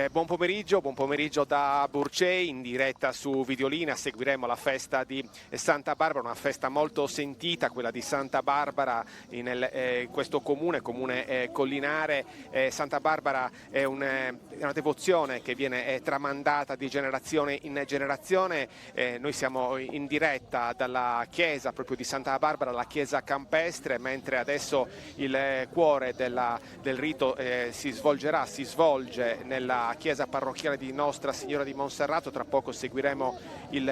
Buon pomeriggio da Burcei, in diretta su Videolina. Seguiremo la festa di Santa Barbara, una festa molto sentita, quella di Santa Barbara in questo comune collinare. Santa Barbara è una devozione che viene tramandata di generazione in generazione. Noi siamo in diretta dalla chiesa proprio di Santa Barbara, la chiesa campestre, mentre adesso il cuore del rito si svolge nella chiesa parrocchiale di Nostra Signora di Monserrato. Tra poco seguiremo il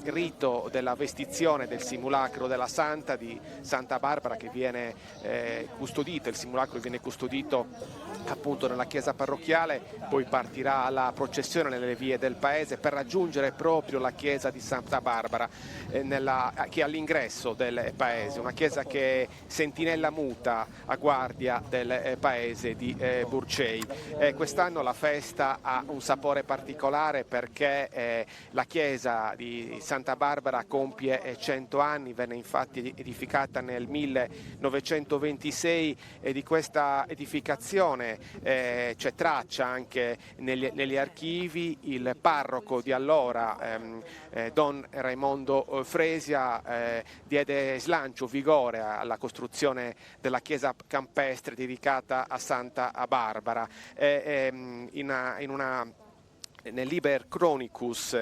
rito della vestizione del simulacro della Santa di Santa Barbara, che viene custodito. Il simulacro viene custodito appunto nella chiesa parrocchiale, poi partirà la processione nelle vie del paese per raggiungere proprio la chiesa di Santa Barbara che è all'ingresso del paese, una chiesa che è sentinella muta a guardia del paese di Burcei. Quest'anno la festa ha un sapore particolare perché la chiesa di Santa Barbara compie 100 anni, venne infatti edificata nel 1926 e di questa edificazione c'è traccia anche negli archivi. Il parroco di allora, Don Raimondo Fresia, diede slancio, vigore alla costruzione della chiesa campestre dedicata a Santa Barbara. Nel Liber Chronicus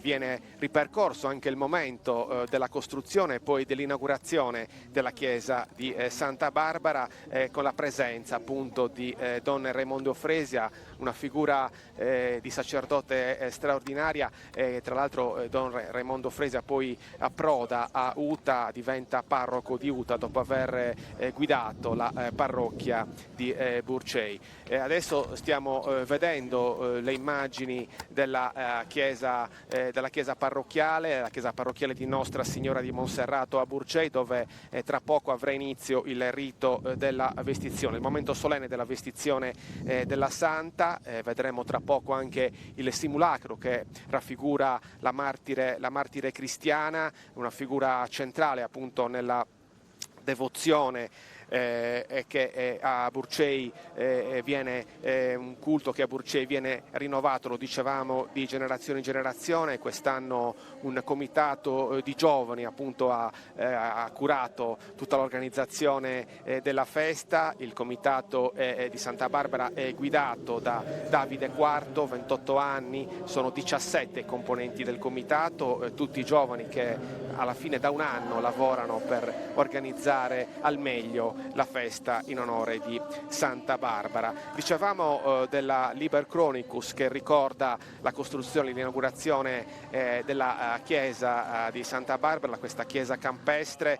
viene ripercorso anche il momento della costruzione e poi dell'inaugurazione della chiesa di Santa Barbara, con la presenza appunto di Don Raimondo Fresia, una figura di sacerdote straordinaria. Tra l'altro Don Raimondo Fresia poi approda a Uta, diventa parroco di Uta dopo aver guidato la parrocchia di Burcei. Adesso stiamo vedendo le immagini della chiesa parrocchiale, la chiesa parrocchiale di Nostra Signora di Monserrato a Burcei, dove tra poco avrà inizio il rito della vestizione, il momento solenne della vestizione della Santa. Vedremo tra poco anche il simulacro che raffigura la martire cristiana, una figura centrale appunto nella devozione che a Burcei viene un culto che a Burcei viene rinnovato, lo dicevamo, di generazione in generazione. Quest'anno un comitato di giovani appunto ha curato tutta l'organizzazione della festa. Il comitato di Santa Barbara è guidato da Davide IV, 28 anni, sono 17 componenti del comitato, tutti giovani che alla fine da un anno lavorano per organizzare al meglio la festa in onore di Santa Barbara. Dicevamo della Liber Chronicus, che ricorda la costruzione e l'inaugurazione della chiesa di Santa Barbara, questa chiesa campestre.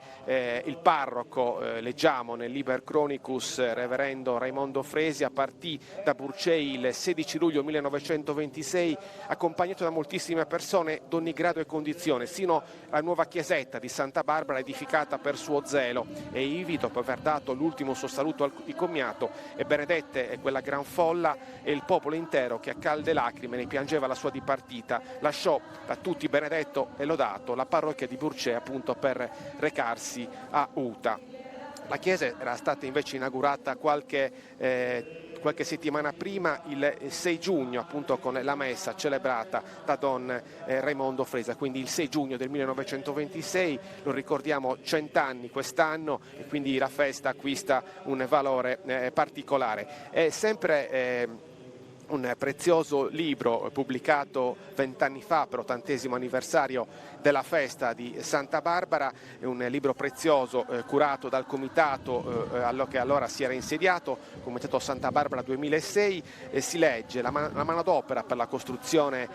Il parroco, leggiamo nel Liber Chronicus, reverendo Raimondo Fresia, partì da Burcei il 16 luglio 1926 accompagnato da moltissime persone d'ogni grado e condizione, sino alla nuova chiesetta di Santa Barbara edificata per suo zelo, e ivi, dopo aver dato l'ultimo suo saluto di commiato, e benedette quella gran folla e il popolo intero che a calde lacrime ne piangeva la sua dipartita. Lasciò da tutti benedetto e lodato la parrocchia di Burcei appunto per recarsi a Uta. La chiesa era stata invece inaugurata qualche settimana prima, il 6 giugno appunto, con la messa celebrata da Don Raimondo Fresia, quindi il 6 giugno del 1926, lo ricordiamo, 100 anni quest'anno, e quindi la festa acquista un valore particolare. È sempre un prezioso libro pubblicato 20 anni fa per l'80° anniversario della festa di Santa Barbara, è un libro prezioso curato dal comitato che allora si era insediato, Comitato Santa Barbara 2006. Si legge: la manodopera per la costruzione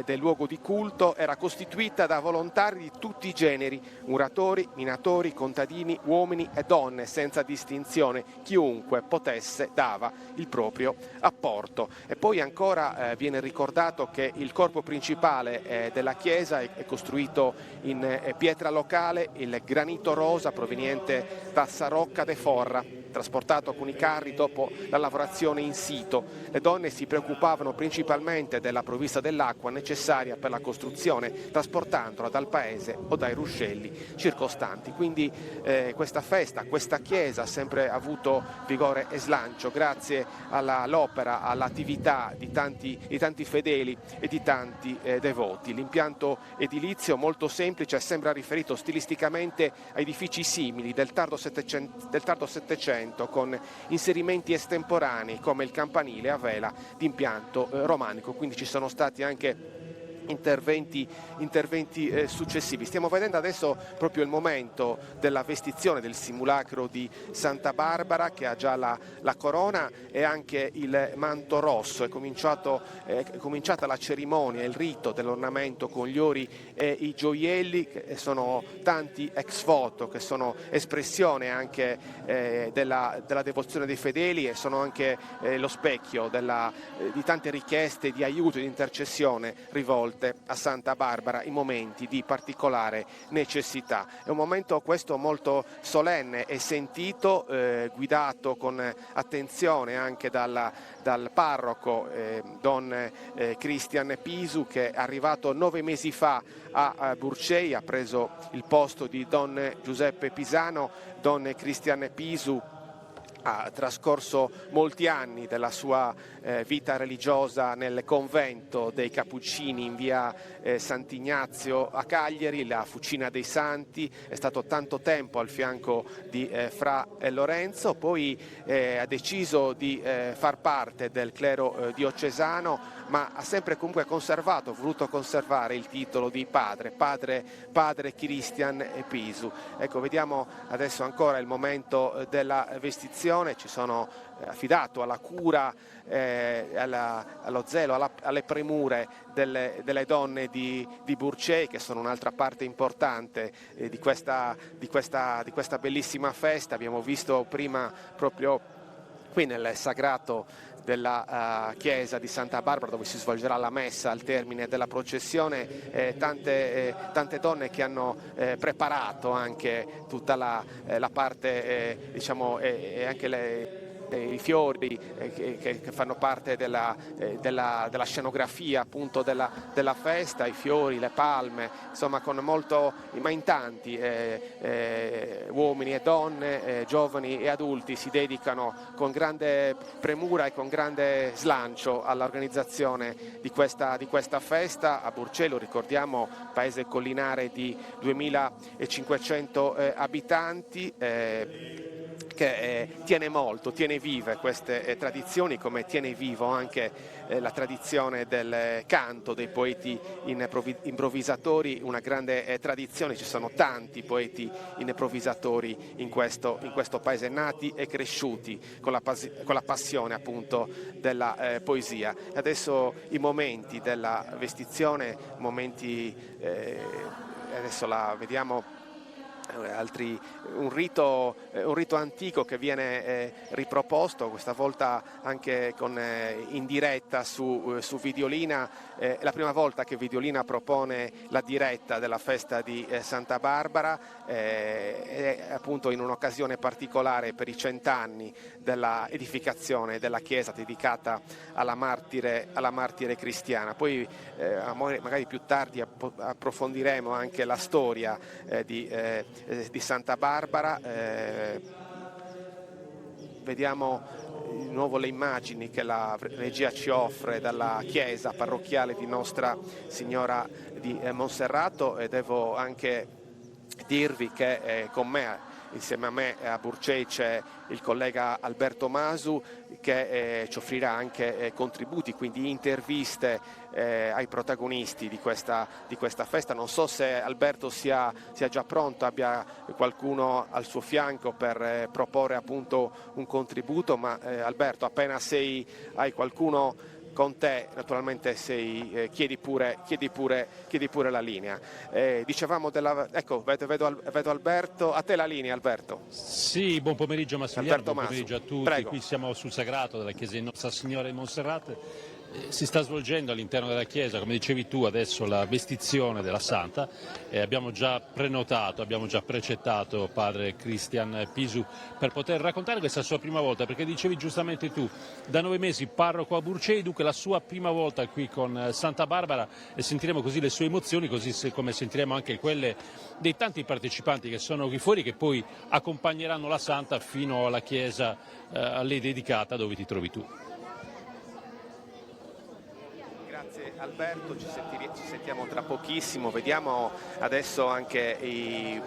del luogo di culto era costituita da volontari di tutti i generi, muratori, minatori, contadini, uomini e donne, senza distinzione. Chiunque potesse dava il proprio apporto. E poi ancora viene ricordato che il corpo principale della chiesa è costruito in pietra locale, il granito rosa proveniente da Sarocca de Forra. trasportato con i carri dopo la lavorazione in sito. Le donne si preoccupavano principalmente della provvista dell'acqua necessaria per la costruzione, trasportandola dal paese o dai ruscelli circostanti. Quindi questa festa, questa chiesa ha sempre avuto vigore e slancio grazie all'opera, all'attività di tanti fedeli e di tanti devoti. L'impianto edilizio molto semplice sembra riferito stilisticamente a edifici simili del tardo Settecento con inserimenti estemporanei come il campanile a vela di impianto romanico, quindi ci sono stati anche interventi successivi. Stiamo vedendo adesso proprio il momento della vestizione del simulacro di Santa Barbara, che ha già la corona e anche il manto rosso. È cominciata la cerimonia, il rito dell'ornamento con gli ori e i gioielli, che sono tanti ex voto, che sono espressione anche della devozione dei fedeli e sono anche lo specchio di tante richieste di aiuto e di intercessione rivolte a Santa Barbara in momenti di particolare necessità. È un momento questo molto solenne e sentito, guidato con attenzione anche dal parroco Don Cristian Pisu, che è arrivato 9 mesi fa a Burcei, ha preso il posto di Don Giuseppe Pisano. Don Cristian Pisu ha trascorso molti anni della sua vita religiosa nel convento dei Cappuccini in via Sant'Ignazio a Cagliari, la Fucina dei Santi. È stato tanto tempo al fianco di Fra Lorenzo, poi ha deciso di far parte del clero diocesano, ma ha sempre comunque voluto conservare il titolo di padre Cristian Pisu. Ecco, vediamo adesso ancora il momento della vestizione. Ci sono affidato alla cura, allo zelo, alle premure delle donne di Burcei, che sono un'altra parte importante di questa bellissima festa. Abbiamo visto prima proprio qui nel sagrato della chiesa di Santa Barbara, dove si svolgerà la messa al termine della processione, tante donne che hanno preparato anche tutta la parte, diciamo, e anche i fiori che fanno parte della scenografia appunto della festa, i fiori, le palme, insomma ma in tanti uomini e donne, giovani e adulti si dedicano con grande premura e con grande slancio all'organizzazione di questa festa a Burcei. Lo ricordiamo, paese collinare di 2500 abitanti, che tiene vive queste tradizioni, come tiene vivo anche la tradizione del canto dei poeti improvvisatori, una grande tradizione. Ci sono tanti poeti improvvisatori in questo paese, nati e cresciuti con la passione appunto della poesia. Adesso i momenti della vestizione, adesso la vediamo. Un rito antico che viene riproposto, questa volta anche in diretta su Videolina. È la prima volta che Videolina propone la diretta della festa di Santa Barbara, appunto in un'occasione particolare per i 100 anni della edificazione della chiesa dedicata alla martire cristiana. Poi magari più tardi approfondiremo anche la storia di Santa Barbara. Vediamo di nuovo le immagini che la regia ci offre dalla chiesa parrocchiale di Nostra Signora di Monserrato, e devo anche dirvi che con me, insieme a me a Burcei, c'è il collega Alberto Masu, che ci offrirà anche contributi, quindi interviste ai protagonisti di questa festa. Non so se Alberto sia già pronto, abbia qualcuno al suo fianco per proporre appunto un contributo, ma Alberto, appena hai qualcuno con te, naturalmente chiedi pure la linea. Dicevamo ecco, vedo Alberto, a te la linea, Alberto. Sì, buon pomeriggio Massimiliano, buon pomeriggio a tutti. Prego. Qui siamo sul sagrato della chiesa di Nostra Signora di Monserrate. Si sta svolgendo all'interno della chiesa, come dicevi tu, adesso la vestizione della Santa. Abbiamo già prenotato, abbiamo già precettato padre Cristian Pisu per poter raccontare questa sua prima volta, perché dicevi giustamente tu, da 9 mesi parroco a Burcei, dunque la sua prima volta qui con Santa Barbara, e sentiremo così le sue emozioni, così come sentiremo anche quelle dei tanti partecipanti che sono qui fuori, che poi accompagneranno la Santa fino alla chiesa a lei dedicata, dove ti trovi tu. Grazie Alberto, ci sentiamo tra pochissimo. Vediamo adesso anche i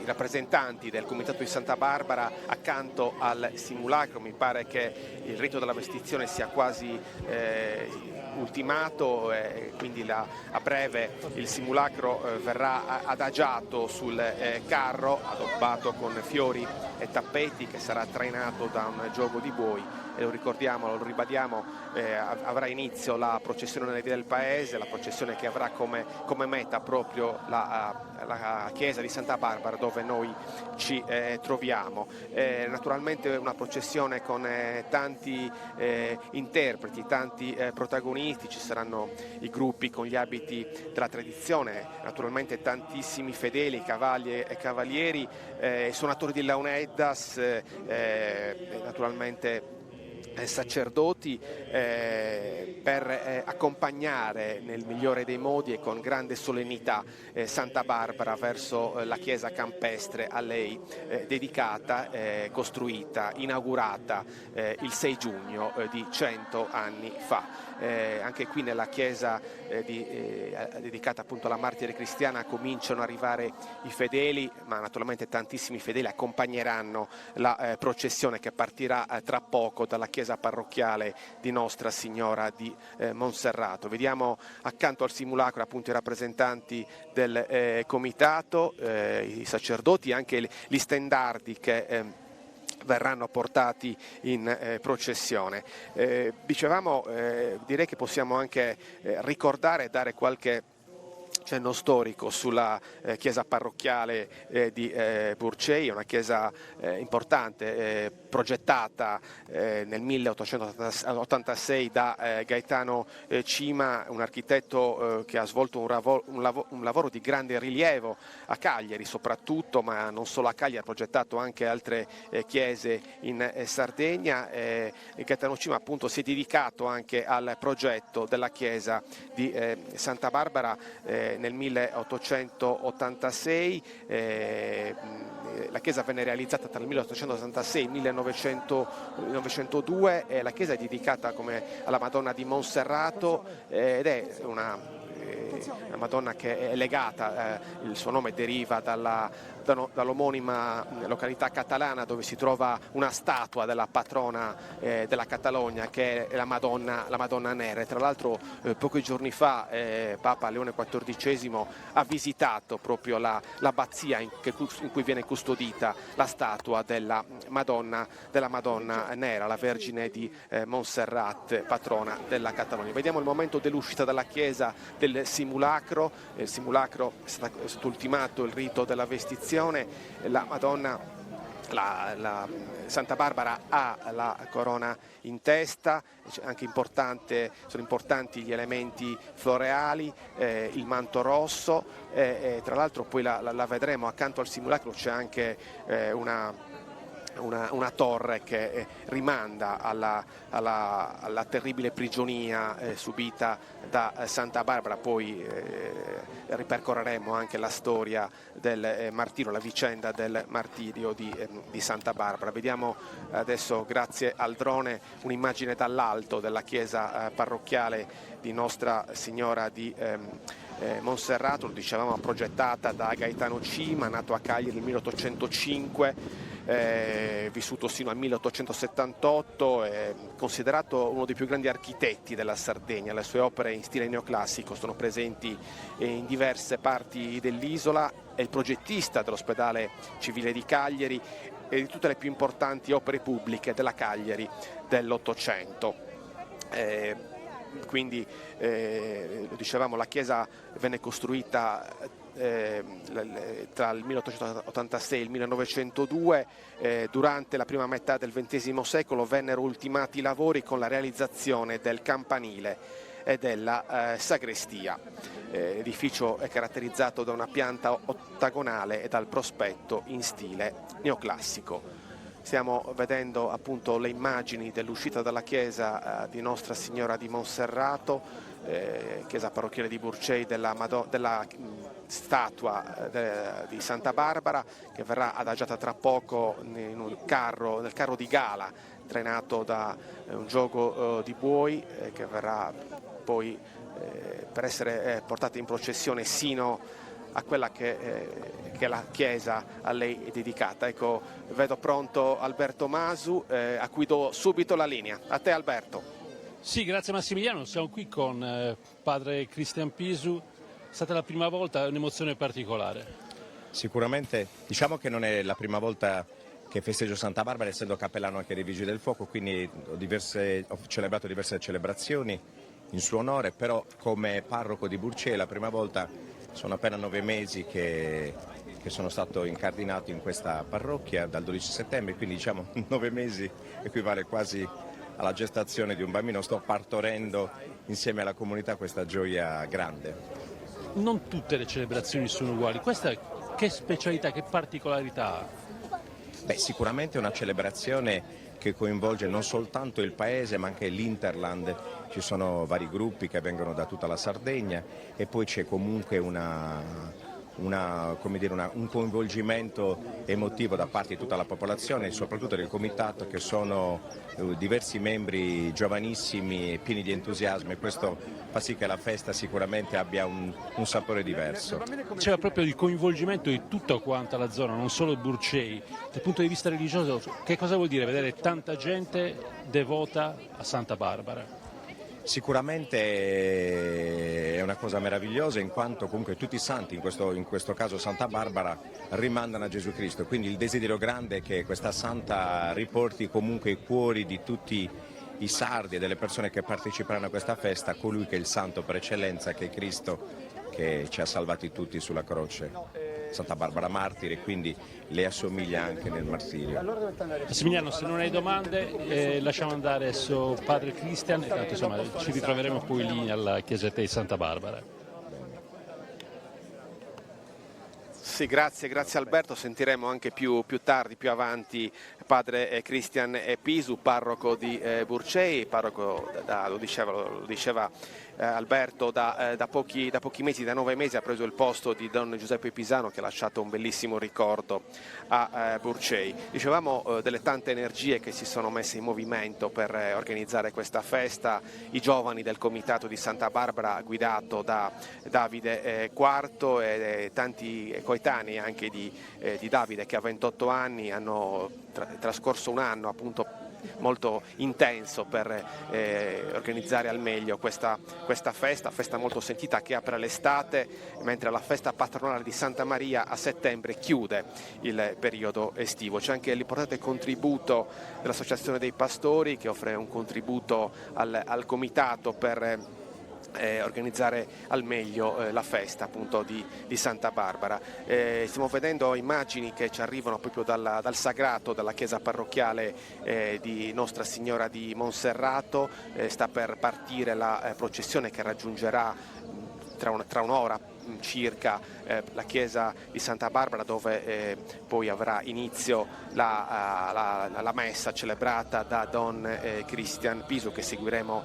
rappresentanti del Comitato di Santa Barbara accanto al simulacro. Mi pare che il rito della vestizione sia quasi ultimato, quindi a breve il simulacro verrà adagiato sul carro addobbato con fiori e tappeti, che sarà trainato da un giogo di buoi, e lo ricordiamo, lo ribadiamo, avrà inizio la processione nelle vie del paese, la processione che avrà come meta proprio la chiesa di Santa Barbara, dove noi ci troviamo. Naturalmente una processione con tanti interpreti, tanti protagonisti. Ci saranno i gruppi con gli abiti della tradizione, naturalmente tantissimi fedeli, cavalli e cavalieri, suonatori di launeddas, naturalmente sacerdoti, per accompagnare nel migliore dei modi e con grande solennità Santa Barbara verso la chiesa campestre a lei dedicata, costruita, inaugurata il 6 giugno di 100 anni fa. Anche qui nella chiesa dedicata appunto alla martire cristiana cominciano ad arrivare i fedeli, ma naturalmente tantissimi fedeli accompagneranno la processione che partirà tra poco dalla chiesa parrocchiale di Nostra Signora di Monserrato. Vediamo accanto al simulacro appunto i rappresentanti del comitato, i sacerdoti e anche gli stendardi che verranno portati in processione. Dicevamo, direi che possiamo anche ricordare e dare qualche cenno storico sulla chiesa parrocchiale di Burcei, una chiesa importante, progettata nel 1886 da Gaetano Cima, un architetto che ha svolto un lavoro di grande rilievo a Cagliari soprattutto, ma non solo a Cagliari, ha progettato anche altre chiese in Sardegna. Gaetano Cima appunto si è dedicato anche al progetto della chiesa di Santa Barbara nel 1886. La chiesa venne realizzata tra il 1886 e il 1902, la chiesa è dedicata alla Madonna di Monserrato, ed è una Madonna che è legata, il suo nome deriva dall'omonima località catalana, dove si trova una statua della patrona della Catalogna, che è la Madonna Nera. E tra l'altro pochi giorni fa Papa Leone XIV ha visitato proprio l'abbazia in cui viene custodita la statua della Madonna Nera, la Vergine di Montserrat, patrona della Catalogna. Vediamo il momento dell'uscita dalla chiesa del simulacro. Il simulacro è stato ultimato il rito della vestizione. La Madonna, la Santa Barbara ha la corona in testa, anche sono importanti gli elementi floreali, il manto rosso, tra l'altro poi la vedremo accanto al simulacro. C'è anche una torre che rimanda alla terribile prigionia subita da Santa Barbara. Poi ripercorreremo anche la storia del martirio, la vicenda del martirio di Santa Barbara. Vediamo adesso, grazie al drone, un'immagine dall'alto della chiesa parrocchiale di Nostra Signora di Monserrato. Lo dicevamo, progettata da Gaetano Cima, nato a Cagliari nel 1805, vissuto sino al 1878, considerato uno dei più grandi architetti della Sardegna. Le sue opere in stile neoclassico sono presenti in diverse parti dell'isola. È il progettista dell'ospedale civile di Cagliari e di tutte le più importanti opere pubbliche della Cagliari dell'Ottocento. Quindi, lo dicevamo, la chiesa venne costruita tra il 1886 e il 1902. Durante la prima metà del XX secolo vennero ultimati i lavori con la realizzazione del campanile e della sagrestia. L'edificio è caratterizzato da una pianta ottagonale e dal prospetto in stile neoclassico. Stiamo vedendo appunto le immagini dell'uscita dalla chiesa di Nostra Signora di Monserrato, chiesa parrocchiale di Burcei, della statua di Santa Barbara, che verrà adagiata tra poco nel carro di gala trainato da un giogo di buoi, che verrà poi per essere portata in processione sino a quella che la chiesa a lei è dedicata. Ecco, vedo pronto Alberto Masu, a cui do subito la linea. A te, Alberto. Sì, grazie Massimiliano, siamo qui con padre Cristian Pisu. È stata la prima volta, un'emozione particolare. Sicuramente, diciamo che non è la prima volta che festeggio Santa Barbara, essendo cappellano anche dei Vigili del Fuoco, quindi ho celebrato diverse celebrazioni in suo onore, però come parroco di Burcei la prima volta. Sono appena 9 mesi che sono stato incardinato in questa parrocchia dal 12 settembre, quindi diciamo 9 mesi equivale quasi alla gestazione di un bambino. Sto partorendo insieme alla comunità questa gioia grande. Non tutte le celebrazioni sono uguali, questa che specialità, che particolarità ha? Beh, sicuramente è una celebrazione che coinvolge non soltanto il paese ma anche l'Interland. Ci sono vari gruppi che vengono da tutta la Sardegna e poi c'è comunque un coinvolgimento emotivo da parte di tutta la popolazione, soprattutto del comitato, che sono diversi membri giovanissimi e pieni di entusiasmo, e questo fa sì che la festa sicuramente abbia un sapore diverso. C'era proprio il coinvolgimento di tutta quanta la zona, non solo Burcei. Dal punto di vista religioso, che cosa vuol dire vedere tanta gente devota a Santa Barbara? Sicuramente è una cosa meravigliosa, in quanto comunque tutti i santi, in questo caso Santa Barbara, rimandano a Gesù Cristo, quindi il desiderio grande è che questa santa riporti comunque i cuori di tutti i sardi e delle persone che parteciperanno a questa festa a colui che è il santo per eccellenza, che è Cristo, che ci ha salvati tutti sulla croce. Santa Barbara martire, quindi le assomiglia anche nel martirio. Massimiliano, se non hai domande lasciamo andare adesso padre Cristian, e tanto insomma ci ritroveremo poi lì alla chiesetta di Santa Barbara. Sì, grazie Alberto, sentiremo anche più tardi, più avanti, padre Cristian Pisu, parroco di Burcei, parroco lo diceva Alberto, da pochi mesi, da 9 mesi, ha preso il posto di Don Giuseppe Pisano, che ha lasciato un bellissimo ricordo a Burcei. Dicevamo delle tante energie che si sono messe in movimento per organizzare questa festa, i giovani del comitato di Santa Barbara guidato da Davide IV e tanti coetanei anche di Davide, che a 28 anni hanno trascorso un anno appunto molto intenso per organizzare al meglio questa festa molto sentita, che apre l'estate, mentre la festa patronale di Santa Maria a settembre chiude il periodo estivo. C'è anche l'importante contributo dell'Associazione dei Pastori, che offre un contributo al comitato per organizzare al meglio la festa appunto di Santa Barbara. Stiamo vedendo immagini che ci arrivano proprio dal sagrato della chiesa parrocchiale di Nostra Signora di Monserrato. Sta per partire la processione che raggiungerà tra un'ora circa la chiesa di Santa Barbara, dove poi avrà inizio la messa celebrata da Don Cristian Pisu, che seguiremo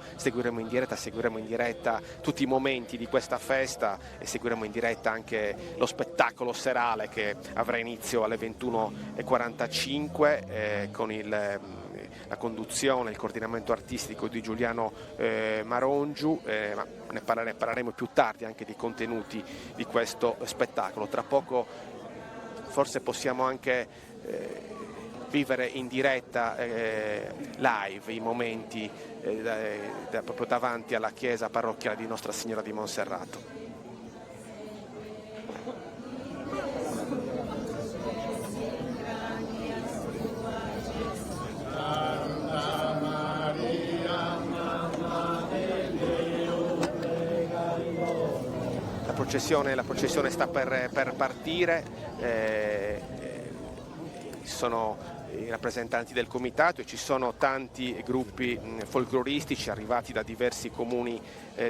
in diretta tutti i momenti di questa festa, e seguiremo in diretta anche lo spettacolo serale che avrà inizio alle 21:45 con la conduzione, il coordinamento artistico di Giuliano Marongiu, ma ne parleremo più tardi anche dei contenuti di questo spettacolo. Tra poco forse possiamo anche vivere in diretta live i momenti proprio davanti alla chiesa parrocchiale di Nostra Signora di Monserrato. La processione sta per partire, ci sono i rappresentanti del comitato e ci sono tanti gruppi folcloristici arrivati da diversi comuni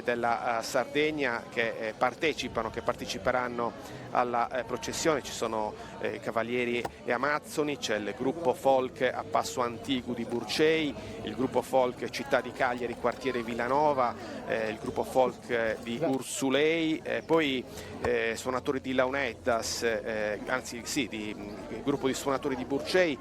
della Sardegna che parteciperanno alla processione. Ci sono Cavalieri e Amazzoni, c'è il gruppo folk a Passo Antigu di Burcei, il gruppo folk Città di Cagliari, quartiere Villanova, il gruppo folk di Ursulei, poi suonatori di Launeddas, il gruppo di suonatori di Burcei,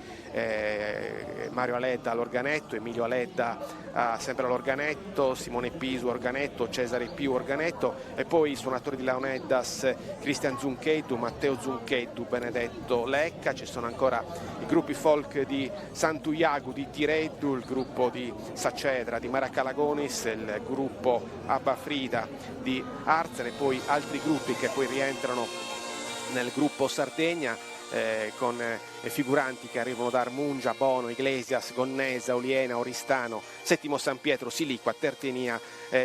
Mario Aledda all'organetto, Emilio Aledda sempre all'organetto, Simone Pisu organetto, Cesare Piu organetto, e poi i suonatori di Launeddas Cristian Zuncheddu, Matteo Zuncheddu, Benedetto Lecca. Ci sono ancora i gruppi folk di Santuiagu di Tireddu, il gruppo di Sacedra di Maracalagonis, il gruppo Abba Frida di Arzene, poi altri gruppi che poi rientrano nel gruppo Sardegna, con figuranti che arrivano da Armungia, Bono, Iglesias, Gonnesa, Oliena, Oristano, Settimo San Pietro, Siliqua, Tertenia,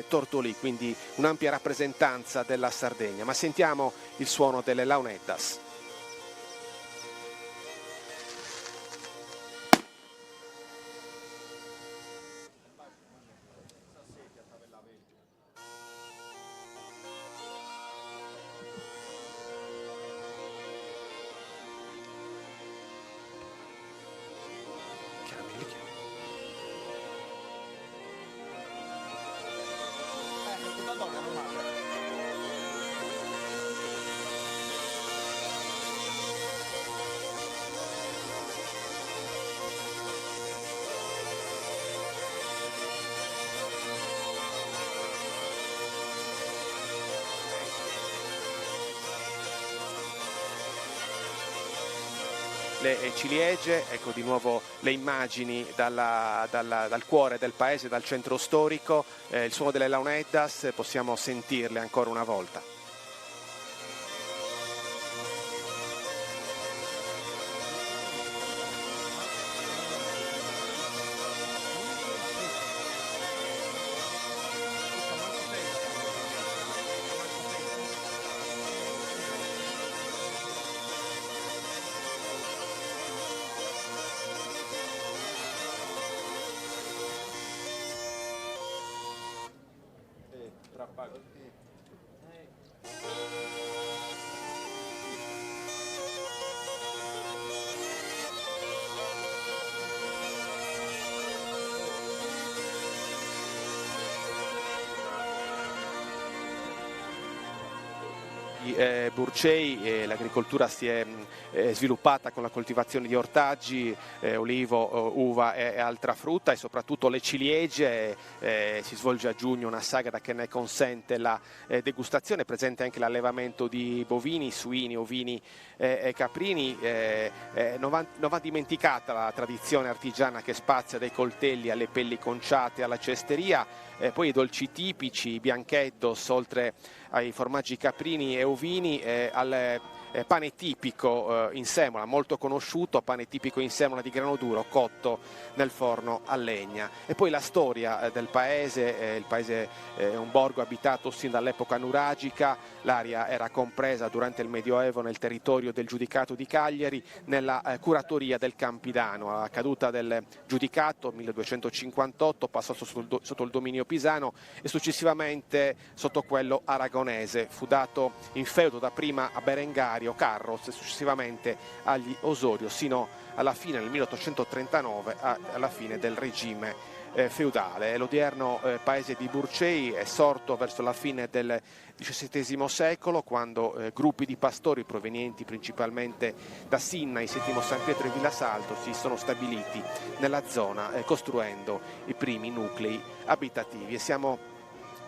Tortolì, quindi un'ampia rappresentanza della Sardegna. Ma sentiamo il suono delle Launeddas. Le ciliegie, ecco di nuovo le immagini dal cuore del paese, dal centro storico, il suono delle Launeddas, possiamo sentirle ancora una volta. Burcei l'agricoltura si è sviluppata con la coltivazione di ortaggi, olivo, uva e altra frutta, e soprattutto le ciliegie. Si svolge a giugno una sagra che ne consente la degustazione, presente anche l'allevamento di bovini, suini, ovini e caprini. Non va dimenticata la tradizione artigiana che spazia dai coltelli alle pelli conciate alla cesteria, poi i dolci tipici, i bianchettos, oltre ai formaggi caprini e ovini, al pane tipico in semola, molto conosciuto, pane tipico in semola di grano duro cotto nel forno a legna. E poi la storia del paese, il paese è un borgo abitato sin dall'epoca nuragica, l'area era compresa durante il Medioevo nel territorio del Giudicato di Cagliari, nella curatoria del Campidano. Alla caduta del Giudicato 1258 passò sotto il dominio pisano e successivamente sotto quello aragonese. Fu dato in feudo dapprima a Berengario Carros e successivamente agli Osorio, sino alla fine del 1839, alla fine del regime feudale. L'odierno paese di Burcei è sorto verso la fine del XVII secolo, quando gruppi di pastori provenienti principalmente da Sinnai, Settimo San Pietro e Villasalto si sono stabiliti nella zona, costruendo i primi nuclei abitativi. E siamo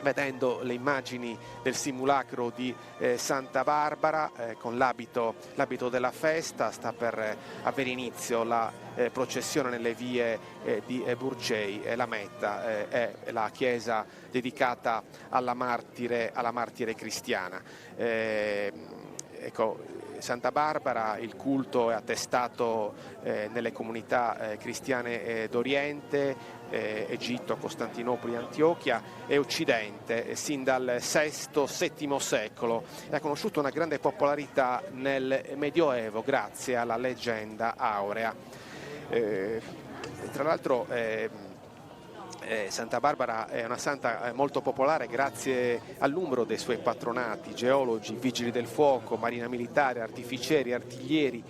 vedendo le immagini del simulacro di Santa Barbara con l'abito della festa. Sta per avere inizio la processione nelle vie di Burcei, e la meta è la chiesa dedicata alla martire cristiana. Ecco, Santa Barbara il culto è attestato nelle comunità cristiane d'Oriente, Egitto, Costantinopoli, Antiochia e Occidente sin dal VI-VII secolo. Ha conosciuto una grande popolarità nel Medioevo grazie alla leggenda aurea. Tra l'altro Santa Barbara è una santa molto popolare grazie al numero dei suoi patronati: geologi, vigili del fuoco, marina militare, artificieri, artiglieri,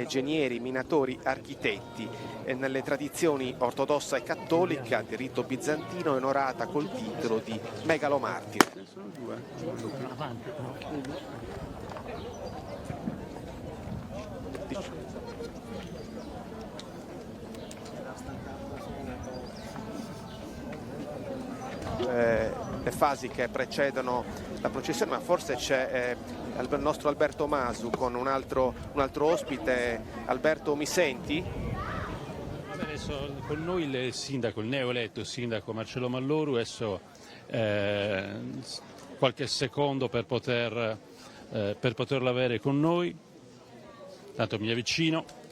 genieri, minatori, architetti. Nelle tradizioni ortodossa e cattolica di rito bizantino è onorata col titolo di megalomartire. Le fasi che precedono la processione, ma forse c'è il nostro Alberto Masu con un altro ospite. Alberto, mi senti? Adesso con noi il sindaco, il neoeletto sindaco Marcello Malloru, adesso qualche secondo per poterlo avere con noi, tanto mi avvicino.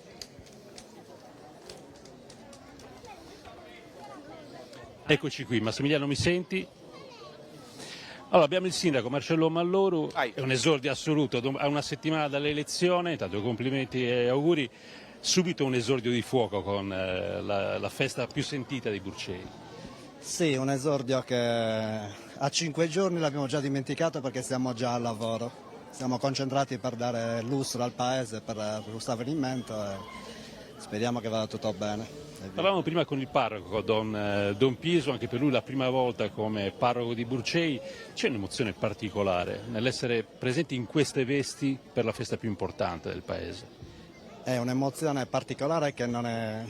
Eccoci qui, Massimiliano, mi senti? Allora, abbiamo il sindaco Marcello Malloru, è un esordio assoluto, a una settimana dall'elezione, intanto complimenti e auguri, subito un esordio di fuoco con la festa più sentita di Burcei. Sì, un esordio che a 5 giorni l'abbiamo già dimenticato perché siamo già al lavoro, siamo concentrati per dare lustro al paese per questo avvenimento e speriamo che vada tutto bene. Parlavamo prima con il parroco, Don Piso, anche per lui la prima volta come parroco di Burcei. C'è un'emozione particolare nell'essere presenti in queste vesti per la festa più importante del paese. È un'emozione particolare che non è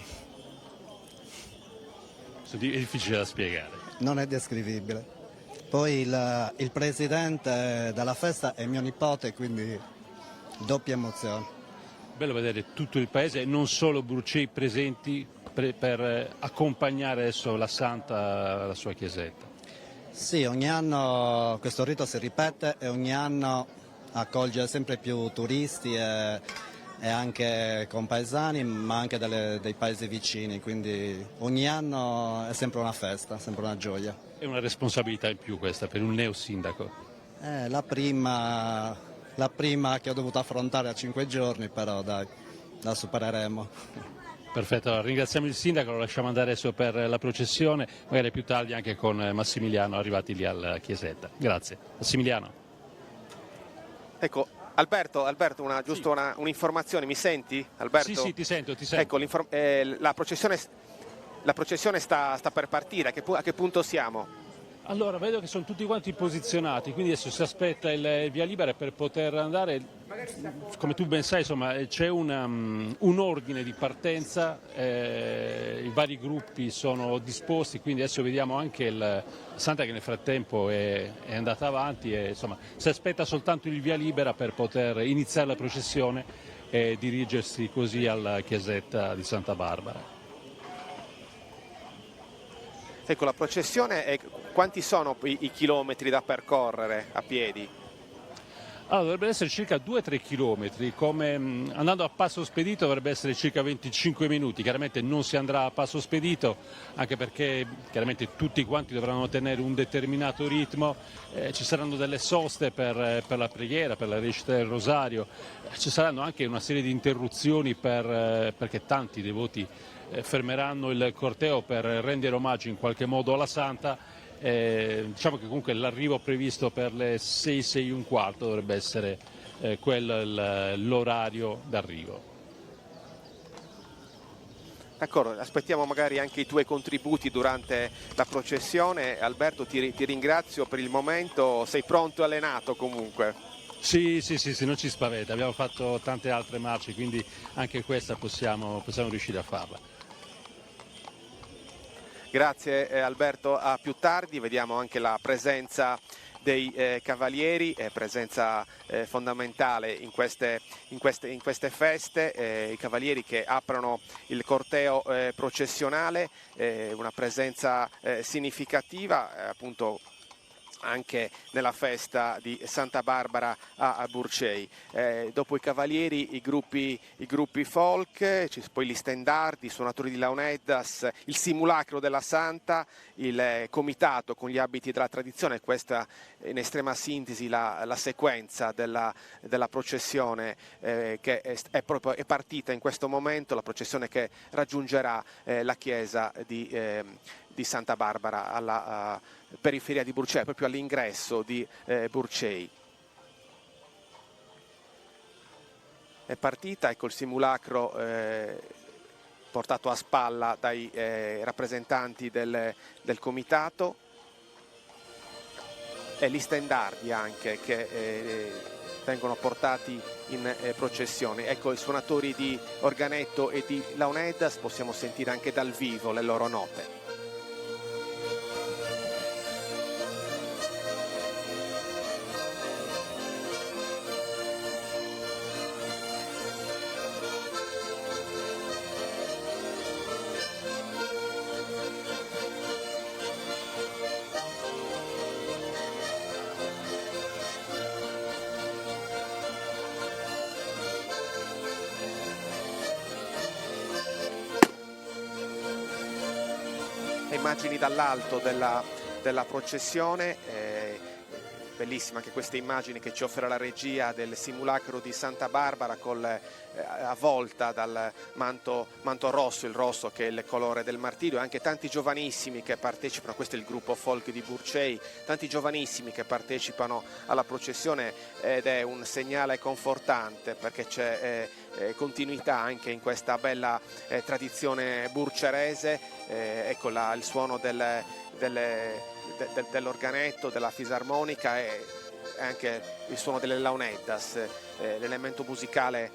difficile da spiegare. Non è descrivibile. Poi il presidente della festa è mio nipote, quindi doppia emozione. Bello vedere tutto il paese e non solo Burcei presenti per accompagnare adesso la Santa alla sua chiesetta. Sì, ogni anno questo rito si ripete e ogni anno accoglie sempre più turisti e anche compaesani, ma anche dei paesi vicini, quindi ogni anno è sempre una festa, sempre una gioia. È una responsabilità in più questa per un neo sindaco. La prima che ho dovuto affrontare a 5 giorni, però dai, la supereremo. Perfetto, allora, ringraziamo il sindaco, lo lasciamo andare adesso per la processione, magari più tardi anche con Massimiliano arrivati lì alla chiesetta. Grazie. Massimiliano. Ecco, Alberto, giusto un'informazione, mi senti? Alberto? Sì, ti sento. Ecco, la processione sta per partire, a che punto siamo? Allora, vedo che sono tutti quanti posizionati, quindi adesso si aspetta il via libera per poter andare. Come tu ben sai, insomma, c'è un ordine di partenza, i vari gruppi sono disposti, quindi adesso vediamo anche il Santa che nel frattempo è andata avanti e insomma si aspetta soltanto il via libera per poter iniziare la processione e dirigersi così alla chiesetta di Santa Barbara. Ecco, la processione, quanti sono i chilometri da percorrere a piedi? Allora, dovrebbe essere circa 2-3 chilometri, andando a passo spedito dovrebbe essere circa 25 minuti, chiaramente non si andrà a passo spedito anche perché chiaramente tutti quanti dovranno tenere un determinato ritmo, ci saranno delle soste per la preghiera, per la recita del rosario, ci saranno anche una serie di interruzioni perché tanti devoti fermeranno il corteo per rendere omaggio in qualche modo alla Santa. Diciamo che comunque l'arrivo previsto per le 6-6:15 dovrebbe essere l'orario d'arrivo. D'accordo, aspettiamo magari anche i tuoi contributi durante la processione. Alberto, ti ringrazio per il momento, sei pronto e allenato comunque. Sì, non ci spaventa, abbiamo fatto tante altre marce, quindi anche questa possiamo riuscire a farla. Grazie Alberto, a più tardi. Vediamo anche la presenza dei cavalieri, presenza fondamentale in queste feste, i cavalieri che aprono il corteo processionale, una presenza significativa, appunto anche nella festa di Santa Barbara a Burcei. Dopo i cavalieri i gruppi folk, poi gli stendardi, i suonatori di Launeddas, il simulacro della Santa, il comitato con gli abiti della tradizione. Questa in estrema sintesi la sequenza della processione che è partita in questo momento, la processione che raggiungerà la chiesa di Santa Barbara alla periferia di Burcei, proprio all'ingresso di Burcei. È partita, ecco il simulacro portato a spalla dai rappresentanti del comitato, e gli stendardi anche che vengono portati in processione. Ecco i suonatori di organetto e di Launeddas, possiamo sentire anche dal vivo le loro note. Immagini dall'alto della processione, bellissima anche queste immagini che ci offre la regia del simulacro di Santa Barbara avvolta dal manto rosso, il rosso che è il colore del martirio, e anche tanti giovanissimi che partecipano. Questo è il gruppo folk di Burcei, tanti giovanissimi che partecipano alla processione, ed è un segnale confortante perché c'è continuità anche in questa bella tradizione burcerese. Ecco il suono dell'organetto, della fisarmonica e anche il suono delle launeddas, l'elemento musicale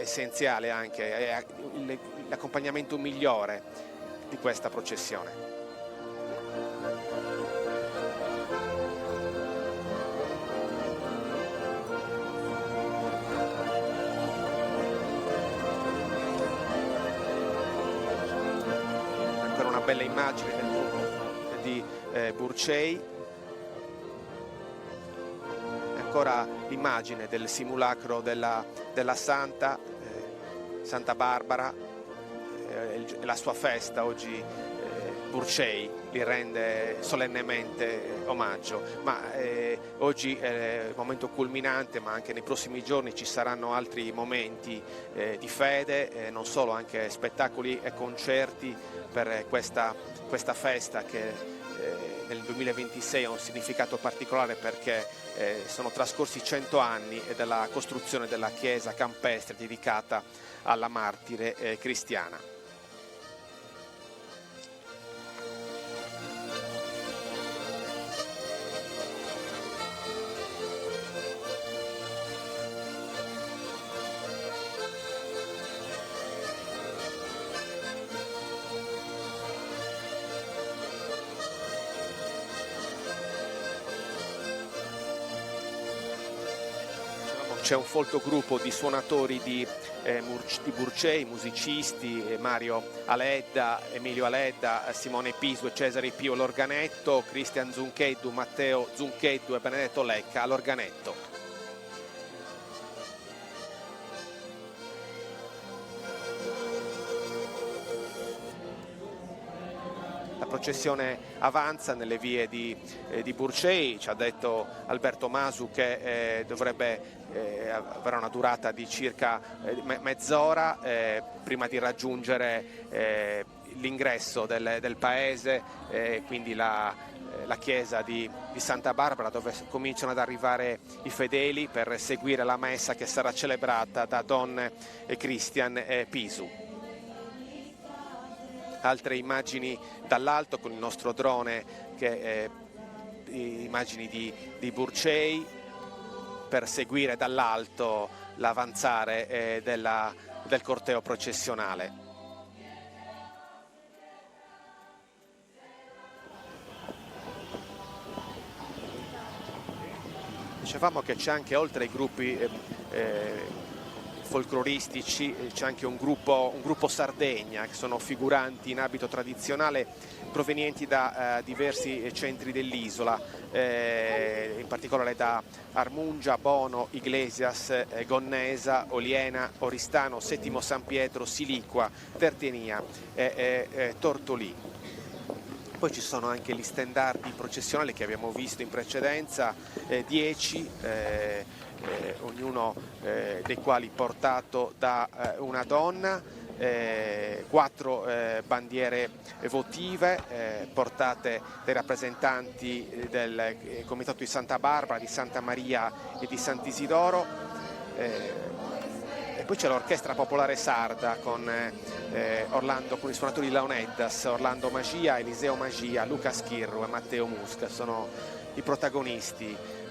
essenziale, anche l'accompagnamento migliore di questa processione. Ancora una bella immagine del gruppo di Burcei. Ancora l'immagine del simulacro della Santa Barbara, la sua festa oggi. Burcei gli rende solennemente omaggio, ma oggi è il momento culminante, ma anche nei prossimi giorni ci saranno altri momenti di fede, non solo, anche spettacoli e concerti per questa festa che nel 2026 ha un significato particolare perché sono trascorsi 100 anni dalla costruzione della chiesa campestre dedicata alla martire cristiana. C'è un folto gruppo di suonatori di Burcei, musicisti, Mario Aledda, Emilio Aledda, Simone Pisu e Cesare Pio all'organetto, Cristian Zuncheddu, Matteo Zuncheddu e Benedetto Lecca all'organetto. La processione avanza nelle vie di Burcei, ci ha detto Alberto Masu che dovrebbe avere una durata di circa mezz'ora prima di raggiungere l'ingresso del paese, quindi la chiesa di Santa Barbara, dove cominciano ad arrivare i fedeli per seguire la messa che sarà celebrata da Don Cristian Pisu. Altre immagini dall'alto con il nostro drone, immagini di Burcei, per seguire dall'alto l'avanzare del corteo processionale. Dicevamo che c'è anche, oltre ai gruppi folcloristici, c'è anche un gruppo Sardegna, che sono figuranti in abito tradizionale provenienti da diversi centri dell'isola, in particolare da Armungia, Bono, Iglesias, Gonnesa, Oliena, Oristano, Settimo San Pietro, Siliqua, Tertenia e Tortolì. Poi ci sono anche gli stendardi processionali che abbiamo visto in precedenza, 10, ognuno dei quali portato da una donna, 4 bandiere votive portate dai rappresentanti del Comitato di Santa Barbara, di Santa Maria e di Sant'Isidoro. E poi c'è l'Orchestra Popolare Sarda con i suonatori di Launeddas, Orlando Magia, Eliseo Magia, Luca Schirru e Matteo Musca. Sono i protagonisti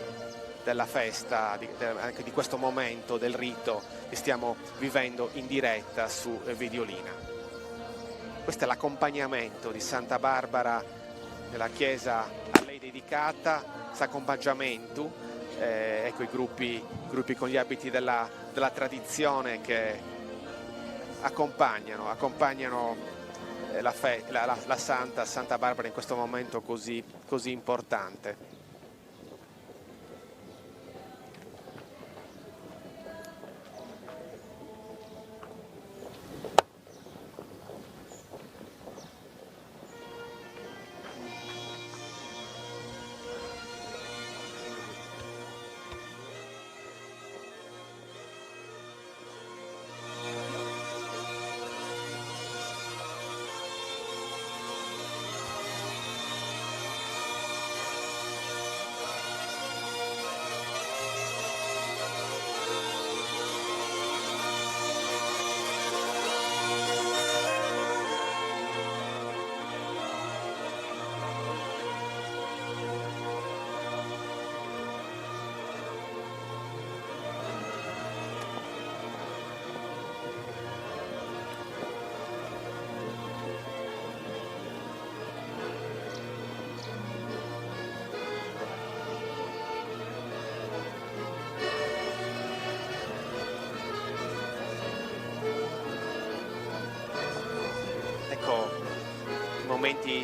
della festa, anche di questo momento del rito che stiamo vivendo in diretta su Videolina. Questo è l'accompagnamento di Santa Barbara nella chiesa a lei dedicata, S'accompagnamento, ecco i gruppi con gli abiti della tradizione che accompagnano la Santa Barbara in questo momento così importante.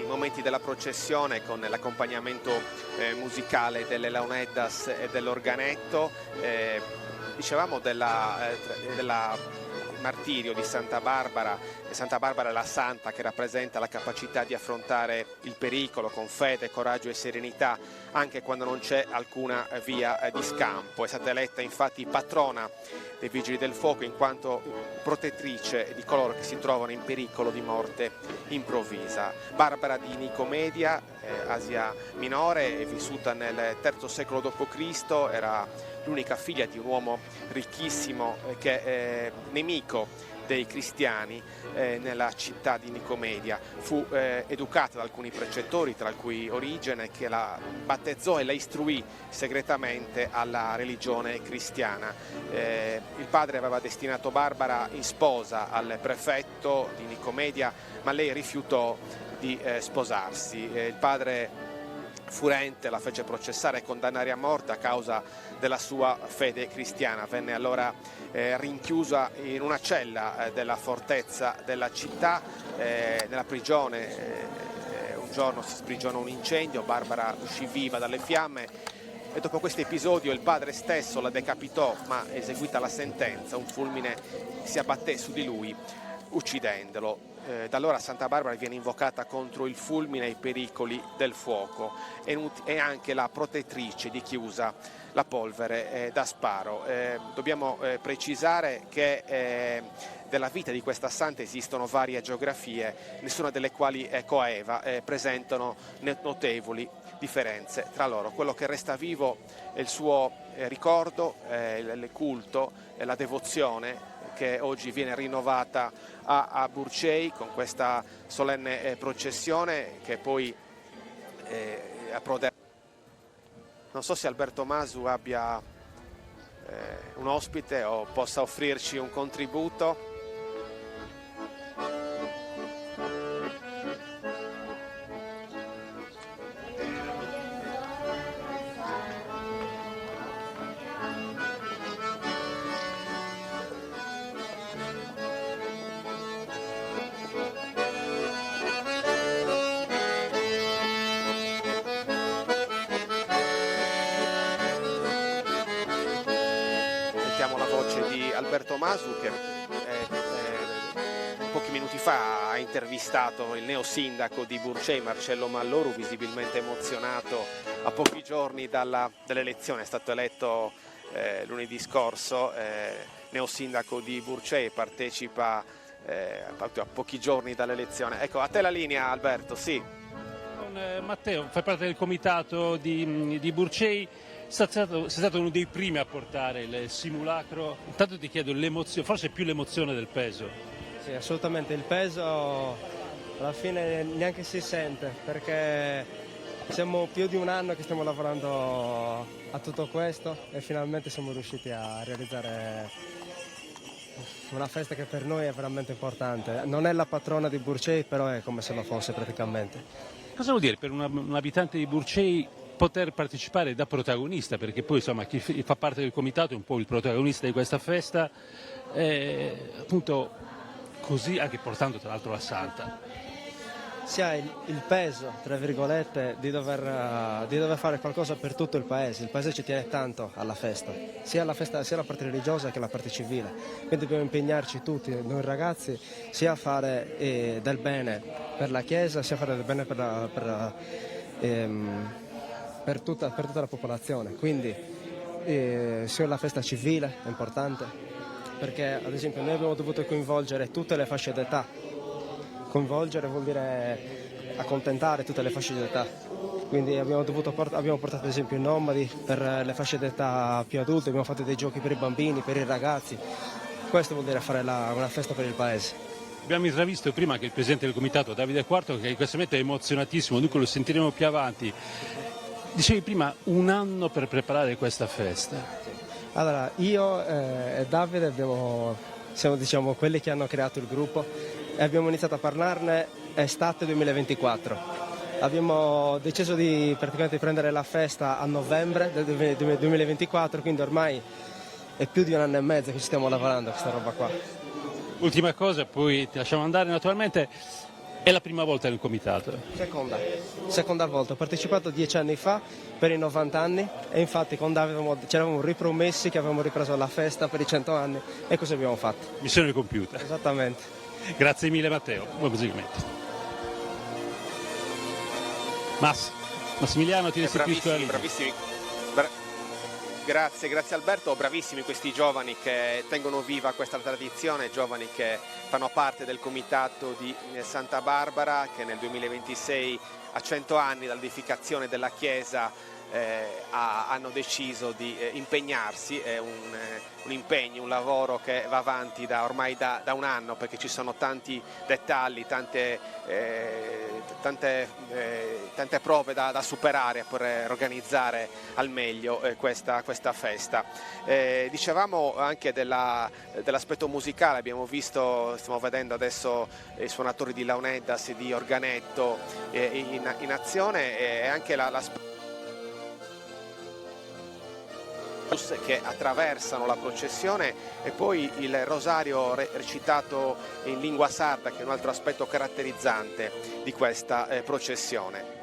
Momenti della processione con l'accompagnamento musicale delle Launeddas e dell'organetto. Dicevamo della martirio di Santa Barbara. Santa Barbara è la santa che rappresenta la capacità di affrontare il pericolo con fede, coraggio e serenità anche quando non c'è alcuna via di scampo. È stata eletta infatti patrona dei Vigili del Fuoco in quanto protettrice di coloro che si trovano in pericolo di morte improvvisa. Barbara di Nicomedia, Asia Minore, è vissuta nel III secolo d.C., era l'unica figlia di un uomo ricchissimo che è nemico dei cristiani nella città di Nicomedia. Fu educata da alcuni precettori, tra cui Origene, che la battezzò e la istruì segretamente alla religione cristiana. Il padre aveva destinato Barbara in sposa al prefetto di Nicomedia, ma lei rifiutò di sposarsi. Il padre, furente, la fece processare e condannare a morte a causa della sua fede cristiana. Venne allora rinchiusa in una cella della fortezza della città, nella prigione. Un giorno si sprigionò un incendio, Barbara uscì viva dalle fiamme e dopo questo episodio il padre stesso la decapitò, ma eseguita la sentenza un fulmine si abbatté su di lui uccidendolo. Da allora Santa Barbara viene invocata contro il fulmine e i pericoli del fuoco. È anche la protettrice di chi usa la polvere da sparo. Dobbiamo precisare che della vita di questa santa esistono varie geografie, nessuna delle quali è coeva, presentano notevoli differenze tra loro. Quello che resta vivo è il suo ricordo, il culto, la devozione che oggi viene rinnovata a Burcei con questa solenne processione che poi approderà. Non so se Alberto Masu abbia un ospite o possa offrirci un contributo. voce di Alberto Masu che pochi minuti fa ha intervistato il neosindaco di Burcei, Marcello Malloru, visibilmente emozionato a pochi giorni dall'elezione. È stato eletto lunedì scorso neosindaco di Burcei, partecipa a pochi giorni dall'elezione. Ecco, a te la linea, Alberto. Sì. Matteo, fai parte del comitato di Burcei, sei stato uno dei primi a portare il simulacro. Intanto ti chiedo l'emozione, forse più l'emozione del peso. Sì, assolutamente, il peso alla fine neanche si sente, perché siamo più di un anno che stiamo lavorando a tutto questo e finalmente siamo riusciti a realizzare una festa che per noi è veramente importante. Non è la patrona di Burcei, però è come se lo fosse praticamente. Cosa vuol dire per un abitante di Burcei poter partecipare da protagonista? Perché poi insomma chi fa parte del comitato è un po' il protagonista di questa festa, appunto così anche portando tra l'altro la Santa. Si ha il peso, tra virgolette, di dover fare qualcosa per tutto il paese ci tiene tanto alla festa, sia la parte religiosa che la parte civile, quindi dobbiamo impegnarci tutti, noi ragazzi, sia a fare del bene per la Chiesa, sia a fare del bene per tutta la popolazione, quindi sia la festa civile è importante, perché ad esempio noi abbiamo dovuto coinvolgere tutte le fasce d'età. Coinvolgere vuol dire accontentare tutte le fasce d'età, quindi abbiamo portato ad esempio i nomadi per le fasce d'età più adulte, abbiamo fatto dei giochi per i bambini, per i ragazzi. Questo vuol dire fare una festa per il paese. Abbiamo intravisto prima anche il presidente del comitato Davide Quarto, che in questo momento è emozionatissimo, dunque lo sentiremo più avanti. Dicevi prima un anno per preparare questa festa. Allora, io e Davide siamo diciamo quelli che hanno creato il gruppo e abbiamo iniziato a parlarne estate 2024. Abbiamo deciso di praticamente prendere la festa a novembre del 2024, quindi ormai è più di un anno e mezzo che ci stiamo lavorando a questa roba qua. Ultima cosa, poi ti lasciamo andare naturalmente, è la prima volta nel comitato? Seconda volta, ho partecipato 10 anni fa per i 90 anni e infatti con Davide ci eravamo ripromessi che avevamo ripreso la festa per i 100 anni e così abbiamo fatto. Missione compiuta. Esattamente. Grazie mille Matteo, buon proseguimento. Massimiliano, ti restituisco la linea. Bravissimi. Grazie Alberto, bravissimi questi giovani che tengono viva questa tradizione, giovani che fanno parte del comitato di Santa Barbara che nel 2026, a 100 anni dall'edificazione della chiesa, hanno deciso di impegnarsi. È un impegno, un lavoro che va avanti ormai da un anno, perché ci sono tanti dettagli, tante prove da superare per organizzare al meglio questa festa. Dicevamo anche dell'aspetto musicale, stiamo vedendo adesso i suonatori di launeddas e di organetto in azione, e anche l'aspetto che attraversano la processione, e poi il rosario recitato in lingua sarda, che è un altro aspetto caratterizzante di questa processione.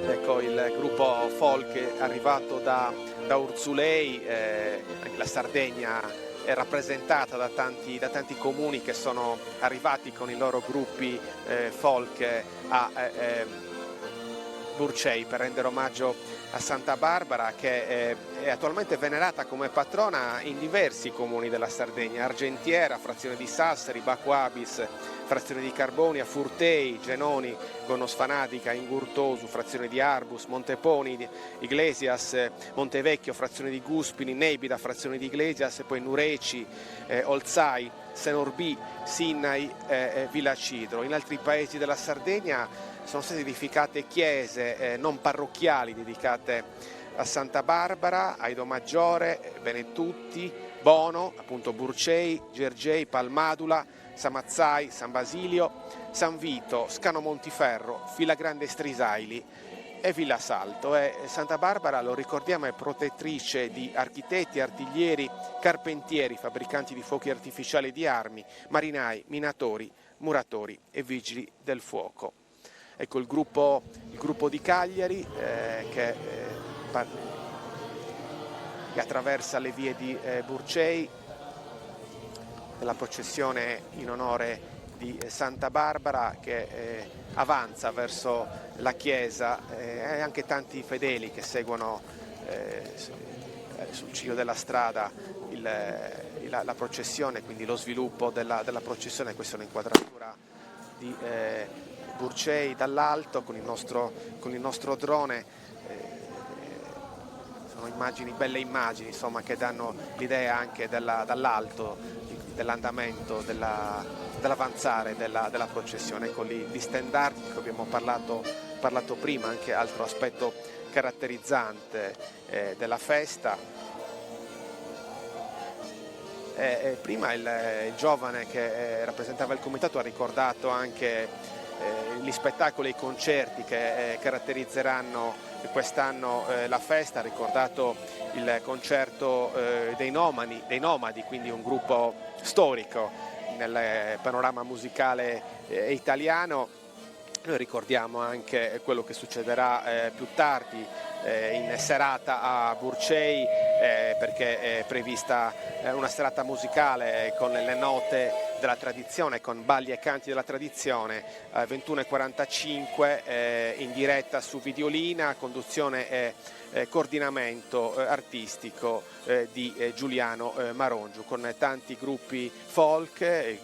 Ecco il gruppo folk arrivato da Urzulei, anche la Sardegna è rappresentata da tanti comuni che sono arrivati con i loro gruppi folk a Burcei per rendere omaggio a Santa Barbara, che è attualmente venerata come patrona in diversi comuni della Sardegna: Argentiera, frazione di Sassari, Bacoabis, frazione di Carbonia, Furtei, Genoni, Gonosfanadica, Ingurtosu, frazione di Arbus, Monteponi, Iglesias, Montevecchio, frazione di Guspini, Nebida, frazione di Iglesias, e poi Nureci, Olzai, Senorbì, Sinnai, Villacidro. In altri paesi della Sardegna sono state edificate chiese non parrocchiali dedicate a Santa Barbara, Aido Maggiore, Benetutti, Bono, appunto Burcei, Gergei, Palmadula, Samazzai, San Basilio, San Vito, Scano Montiferro, Filagrande Strisaili e Villa Salto. Santa Barbara, lo ricordiamo, è protettrice di architetti, artiglieri, carpentieri, fabbricanti di fuochi artificiali e di armi, marinai, minatori, muratori e vigili del fuoco. Ecco il gruppo di Cagliari che attraversa le vie di Burcei, la processione in onore di Santa Barbara che avanza verso la chiesa, e anche tanti fedeli che seguono sul ciglio della strada la processione, quindi lo sviluppo della processione. Questa è un'inquadratura di Burcei dall'alto con il nostro drone. Sono immagini, belle immagini, insomma, che danno l'idea anche dall'alto dell'andamento, dell'avanzare della processione. Ecco gli stendardi di cui abbiamo parlato prima, anche altro aspetto caratterizzante della festa. Prima il giovane che rappresentava il comitato ha ricordato anche gli spettacoli e i concerti che caratterizzeranno quest'anno la festa. Ha ricordato il concerto dei Nomadi, quindi un gruppo storico nel panorama musicale italiano. Noi ricordiamo anche quello che succederà più tardi in serata a Burcei, perché è prevista una serata musicale con le note della tradizione, con balli e canti della tradizione, 21:45 in diretta su Videolina, conduzione e coordinamento artistico di Giuliano Marongiu, con tanti gruppi folk,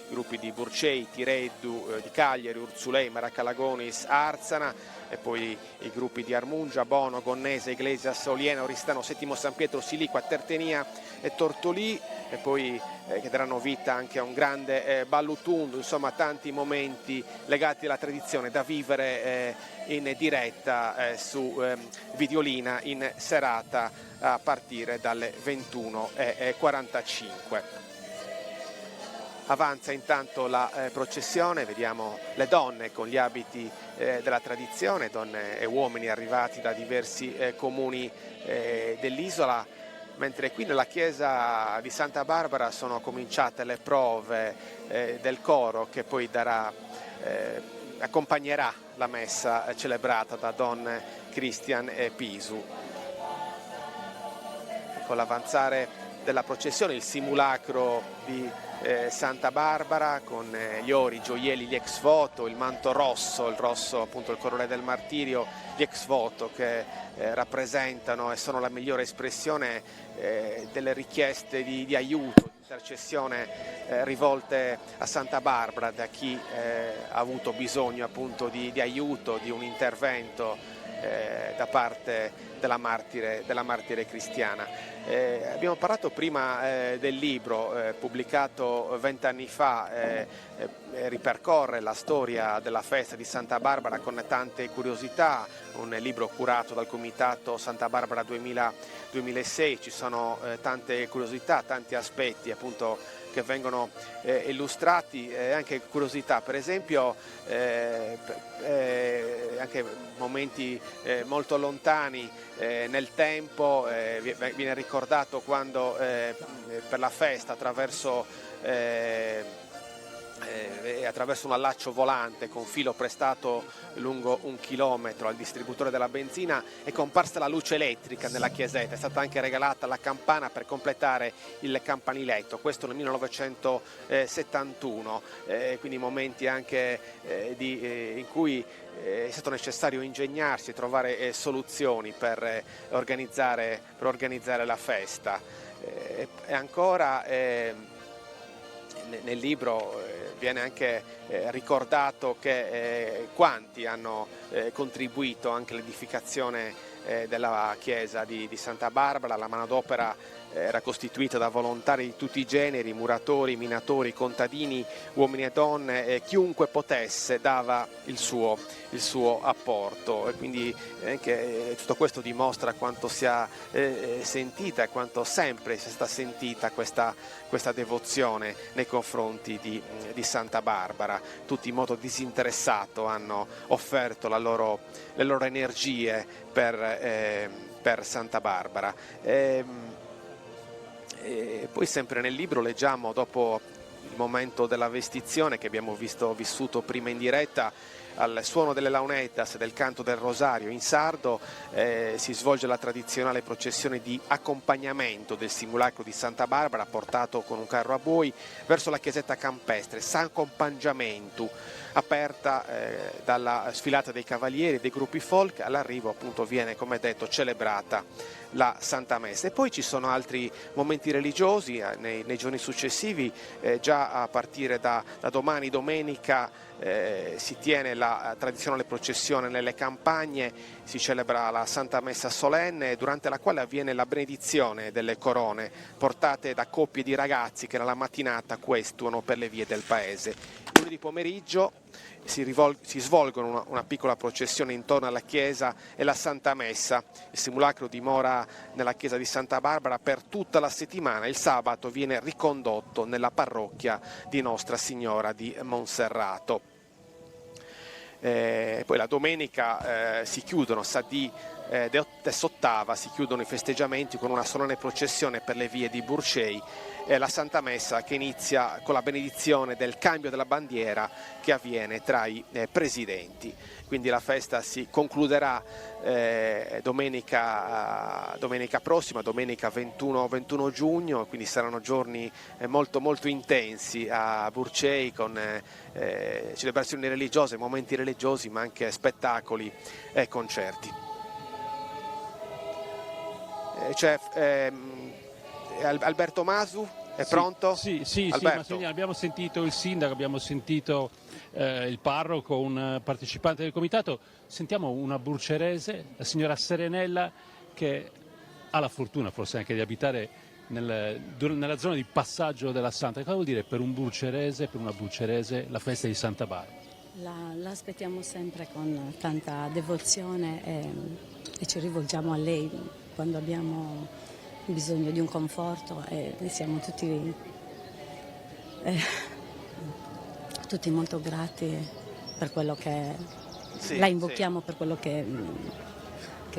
gruppi di Burcei, Tireddu, di Cagliari, Urzulei, Maracalagonis, Arzana, e poi i gruppi di Armungia, Bono, Gonnese, Iglesias, Oliena, Oristano, Settimo San Pietro, Siliqua, Tertenia e Tortolì, e poi che daranno vita anche a un grande ballutundu. Insomma, tanti momenti legati alla tradizione da vivere in diretta su Videolina in serata a partire dalle 21:45. Avanza intanto la processione, vediamo le donne con gli abiti della tradizione, donne e uomini arrivati da diversi comuni dell'isola, mentre qui nella chiesa di Santa Barbara sono cominciate le prove del coro che poi accompagnerà la messa celebrata da Don Christian Pisu. Con l'avanzare della processione, il simulacro di Santa Barbara con gli ori, i gioielli, gli ex voto, il manto rosso, il rosso appunto il colore del martirio, gli ex voto che rappresentano e sono la migliore espressione delle richieste di aiuto, di intercessione rivolte a Santa Barbara da chi ha avuto bisogno appunto di aiuto, di un intervento da parte della martire cristiana. Abbiamo parlato prima del libro pubblicato 20 anni fa, ripercorre la storia della festa di Santa Barbara con tante curiosità, un libro curato dal comitato Santa Barbara 2006, ci sono tante curiosità, tanti aspetti appunto che vengono illustrati, anche curiosità, per esempio anche momenti molto lontani nel tempo. Viene ricordato quando per la festa attraverso un allaccio volante con filo prestato lungo 1 chilometro al distributore della benzina è comparsa la luce elettrica nella chiesetta, è stata anche regalata la campana per completare il campaniletto, questo nel 1971, quindi momenti anche in cui è stato necessario ingegnarsi e trovare soluzioni per organizzare la festa. E ancora nel libro viene anche ricordato che quanti hanno contribuito anche all'edificazione della chiesa di Santa Barbara. La manodopera era costituita da volontari di tutti i generi, muratori, minatori, contadini, uomini e donne, chiunque potesse dava il suo apporto, e quindi anche tutto questo dimostra quanto sia sentita e quanto sempre sia stata sentita questa devozione nei confronti di Santa Barbara. Tutti in modo disinteressato hanno offerto le loro energie per Santa Barbara. E poi sempre nel libro leggiamo, dopo il momento della vestizione che abbiamo vissuto prima in diretta. Al suono delle launetas e del canto del rosario in sardo si svolge la tradizionale processione di accompagnamento del simulacro di Santa Barbara portato con un carro a buoi verso la chiesetta campestre San Compangiamentu, aperta dalla sfilata dei cavalieri e dei gruppi folk. All'arrivo appunto viene, come detto, celebrata la Santa Messa. E poi ci sono altri momenti religiosi nei giorni successivi, già a partire da domani, domenica, si tiene la tradizionale processione nelle campagne, si celebra la Santa Messa solenne, durante la quale avviene la benedizione delle corone portate da coppie di ragazzi che nella mattinata questuano per le vie del paese. Lunedì pomeriggio si svolgono una piccola processione intorno alla chiesa e la Santa Messa. Il simulacro dimora nella chiesa di Santa Barbara per tutta la settimana. Il sabato viene ricondotto nella parrocchia di Nostra Signora di Monserrato. Poi la domenica si chiudono, ottava, si chiudono i festeggiamenti con una solenne processione per le vie di Burcei e la Santa Messa che inizia con la benedizione del cambio della bandiera che avviene tra i presidenti. Quindi la festa si concluderà domenica prossima, domenica 21 giugno, quindi saranno giorni molto intensi a Burcei con celebrazioni religiose, momenti religiosi, ma anche spettacoli e concerti. Alberto Masu è pronto? Sì, Massimiliano, abbiamo sentito il sindaco, abbiamo sentito il parroco, un partecipante del comitato. Sentiamo una burcerese, la signora Serenella, che ha la fortuna forse anche di abitare nella zona di passaggio della Santa. Cosa vuol dire per un burcerese, per una burcerese, la festa di Santa Barbara? La aspettiamo sempre con tanta devozione e ci rivolgiamo a lei quando abbiamo bisogno di un conforto e siamo tutti molto grati per quello che la invochiamo, per quello che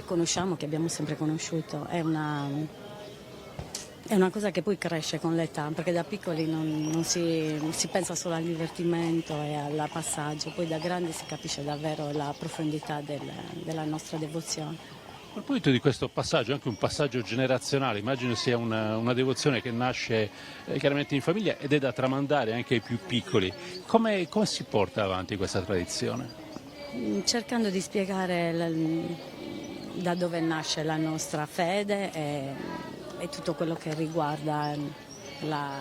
conosciamo, che abbiamo sempre conosciuto. È una cosa che poi cresce con l'età, perché da piccoli non si pensa solo al divertimento e al passaggio, poi da grandi si capisce davvero la profondità della nostra devozione. A proposito di questo passaggio, anche un passaggio generazionale, immagino sia una devozione che nasce chiaramente in famiglia ed è da tramandare anche ai più piccoli. Come si porta avanti questa tradizione? Cercando di spiegare da dove nasce la nostra fede e tutto quello che riguarda la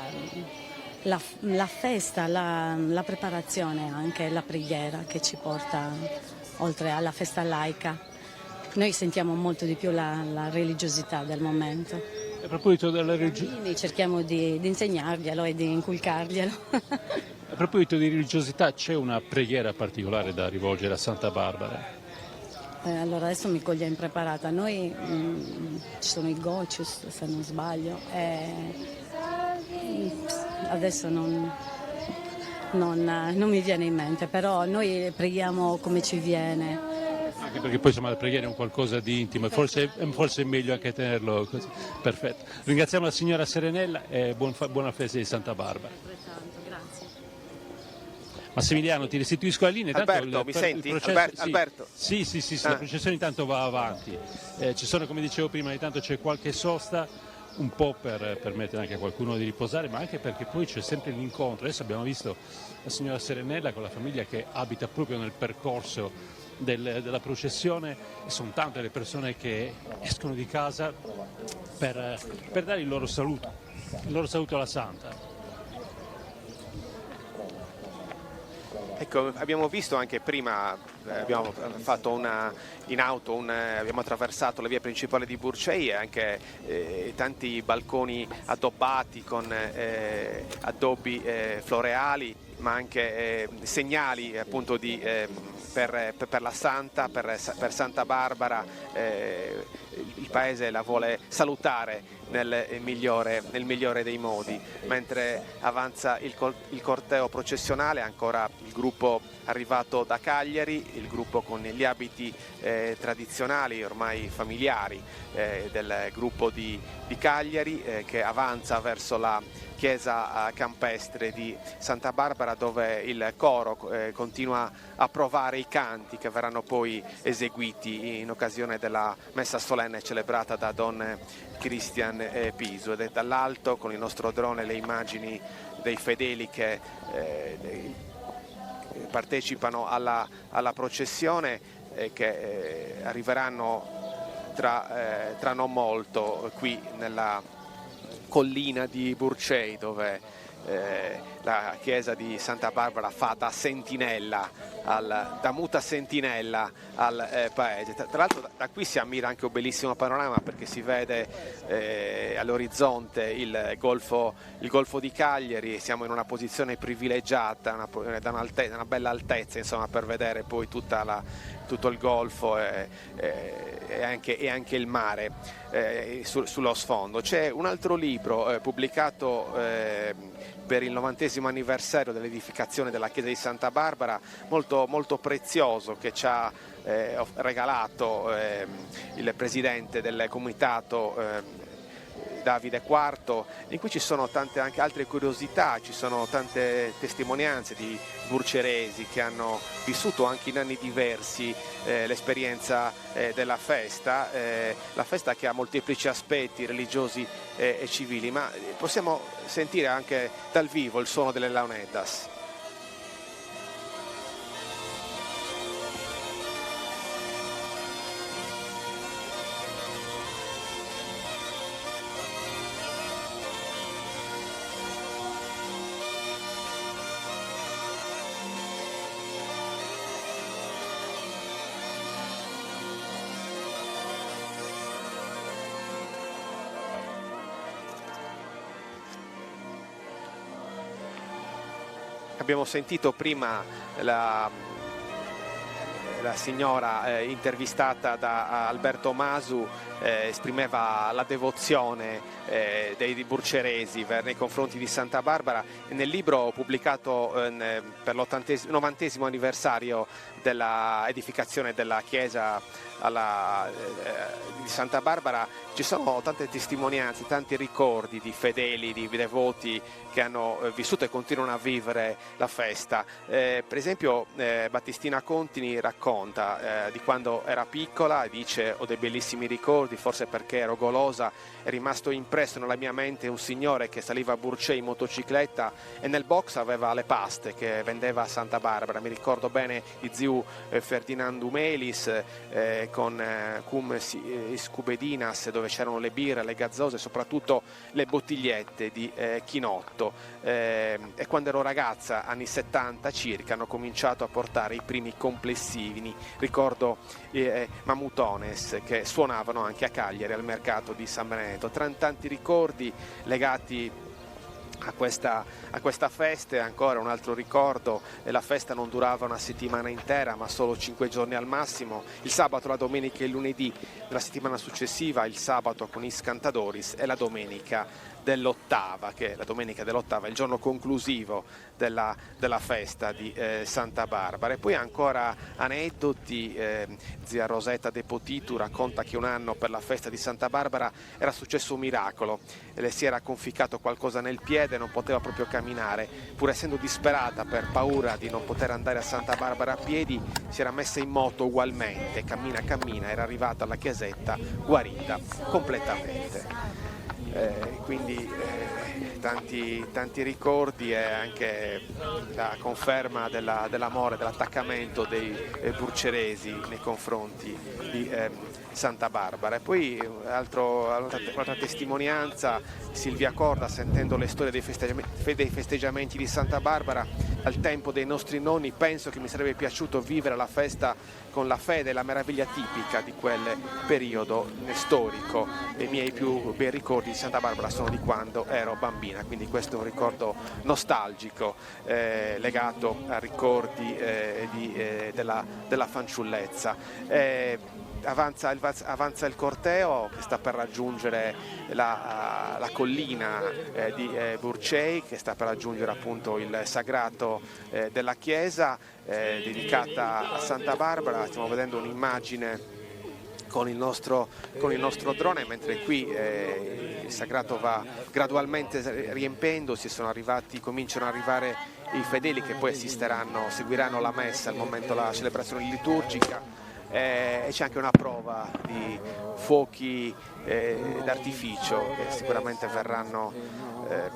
festa, la preparazione, anche la preghiera che ci porta oltre alla festa laica. Noi sentiamo molto di più la religiosità del momento. A proposito della religiosità, cerchiamo di insegnarglielo e di inculcarglielo. A proposito di religiosità, c'è una preghiera particolare da rivolgere a Santa Barbara? Allora adesso mi coglie impreparata. Noi ci sono i Gocius, se non sbaglio, adesso non mi viene in mente, però noi preghiamo come ci viene. Anche perché poi insomma la preghiera è un qualcosa di intimo e forse è meglio anche tenerlo così. Perfetto. Ringraziamo la signora Serenella e buona festa di Santa Barbara. Grazie. Massimiliano, ti restituisco la linea. Alberto, mi senti? Alberto? Sì, la processione intanto va avanti. Ci sono, come dicevo prima, intanto c'è qualche sosta, un po' per permettere anche a qualcuno di riposare, ma anche perché poi c'è sempre l'incontro. Adesso abbiamo visto la signora Serenella con la famiglia che abita proprio nel percorso della processione e sono tante le persone che escono di casa per dare il loro saluto alla Santa. Ecco, abbiamo visto anche prima, abbiamo fatto in auto, abbiamo attraversato la via principale di Burcei e anche tanti balconi addobbati con addobbi floreali ma anche segnali appunto per la Santa, per Santa Barbara. Il paese la vuole salutare nel migliore dei modi. Mentre avanza il corteo processionale, ancora il gruppo arrivato da Cagliari, il gruppo con gli abiti tradizionali ormai familiari del gruppo di Cagliari, che avanza verso la chiesa campestre di Santa Barbara, dove il coro continua a provare i canti che verranno poi eseguiti in occasione della messa solenne celebrata da Don Christian Pisu. Ed è dall'alto, con il nostro drone, le immagini dei fedeli che partecipano alla processione, che arriveranno tra non molto qui nella collina di Burcei, dove la chiesa di Santa Barbara fa da sentinella, da muta sentinella al paese. Tra l'altro da qui si ammira anche un bellissimo panorama, perché si vede all'orizzonte il golfo di Cagliari. Siamo in una posizione privilegiata, da una bella altezza, insomma, per vedere poi tutto il golfo e anche il mare sullo sfondo. C'è un altro libro pubblicato per il 90° anniversario dell'edificazione della chiesa di Santa Barbara, molto, molto prezioso, che ci ha regalato il presidente del comitato Davide IV, in cui ci sono tante anche altre curiosità, ci sono tante testimonianze di burceresi che hanno vissuto anche in anni diversi l'esperienza della festa, la festa che ha molteplici aspetti religiosi e civili, ma possiamo sentire anche dal vivo il suono delle launetas. Abbiamo sentito prima la signora intervistata da Alberto Masu, esprimeva la devozione dei burceresi nei confronti di Santa Barbara. Nel libro pubblicato per l'90° anniversario della edificazione della chiesa di Santa Barbara ci sono tante testimonianze, tanti ricordi di fedeli, di devoti che hanno vissuto e continuano a vivere la festa. Per esempio Battistina Contini racconta di quando era piccola, dice: ho dei bellissimi ricordi, forse perché ero golosa, è rimasto impresso nella mia mente un signore che saliva a Burcei in motocicletta e nel box aveva le paste che vendeva a Santa Barbara. Mi ricordo bene di zio Ferdinando Melis con cum scubedinas, dove c'erano le birre, le gazzose, soprattutto le bottigliette di chinotto. E quando ero ragazza, anni 70 circa, hanno cominciato a portare i primi complessivi. Ricordo mamutones che suonavano anche a Cagliari al mercato di San Benedetto. Tanti ricordi legati a questa festa. E ancora un altro ricordo: la festa non durava una settimana intera, ma solo 5 giorni al massimo, il sabato, la domenica e il lunedì della settimana successiva, il sabato con i Scantadoris e la domenica dell'ottava, che la domenica dell'ottava è il giorno conclusivo della festa di Santa Barbara. E poi ancora aneddoti. Zia Rosetta De Potitu racconta che un anno per la festa di Santa Barbara era successo un miracolo: le si era conficcato qualcosa nel piede, non poteva proprio camminare, pur essendo disperata per paura di non poter andare a Santa Barbara a piedi, si era messa in moto ugualmente, cammina, era arrivata alla chiesetta guarita completamente. Quindi tanti ricordi e anche la conferma dell'amore, dell'attaccamento dei burceresi nei confronti di Santa Barbara. E poi un'altra testimonianza: Silvia Corda, sentendo le storie dei festeggiamenti di Santa Barbara, al tempo dei nostri nonni, penso che mi sarebbe piaciuto vivere la festa con la fede e la meraviglia tipica di quel periodo storico. I miei più bei ricordi di Santa Barbara sono di quando ero bambina, quindi questo è un ricordo nostalgico legato a ricordi della fanciullezza. Avanza il corteo che sta per raggiungere la collina di Burčej, che sta per raggiungere appunto il sagrato della chiesa dedicata a Santa Barbara. Stiamo vedendo un'immagine con il nostro drone, mentre qui il sagrato va gradualmente riempendosi, cominciano ad arrivare i fedeli che poi seguiranno la messa al momento della celebrazione liturgica. E c'è anche una prova di fuochi d'artificio che sicuramente verranno,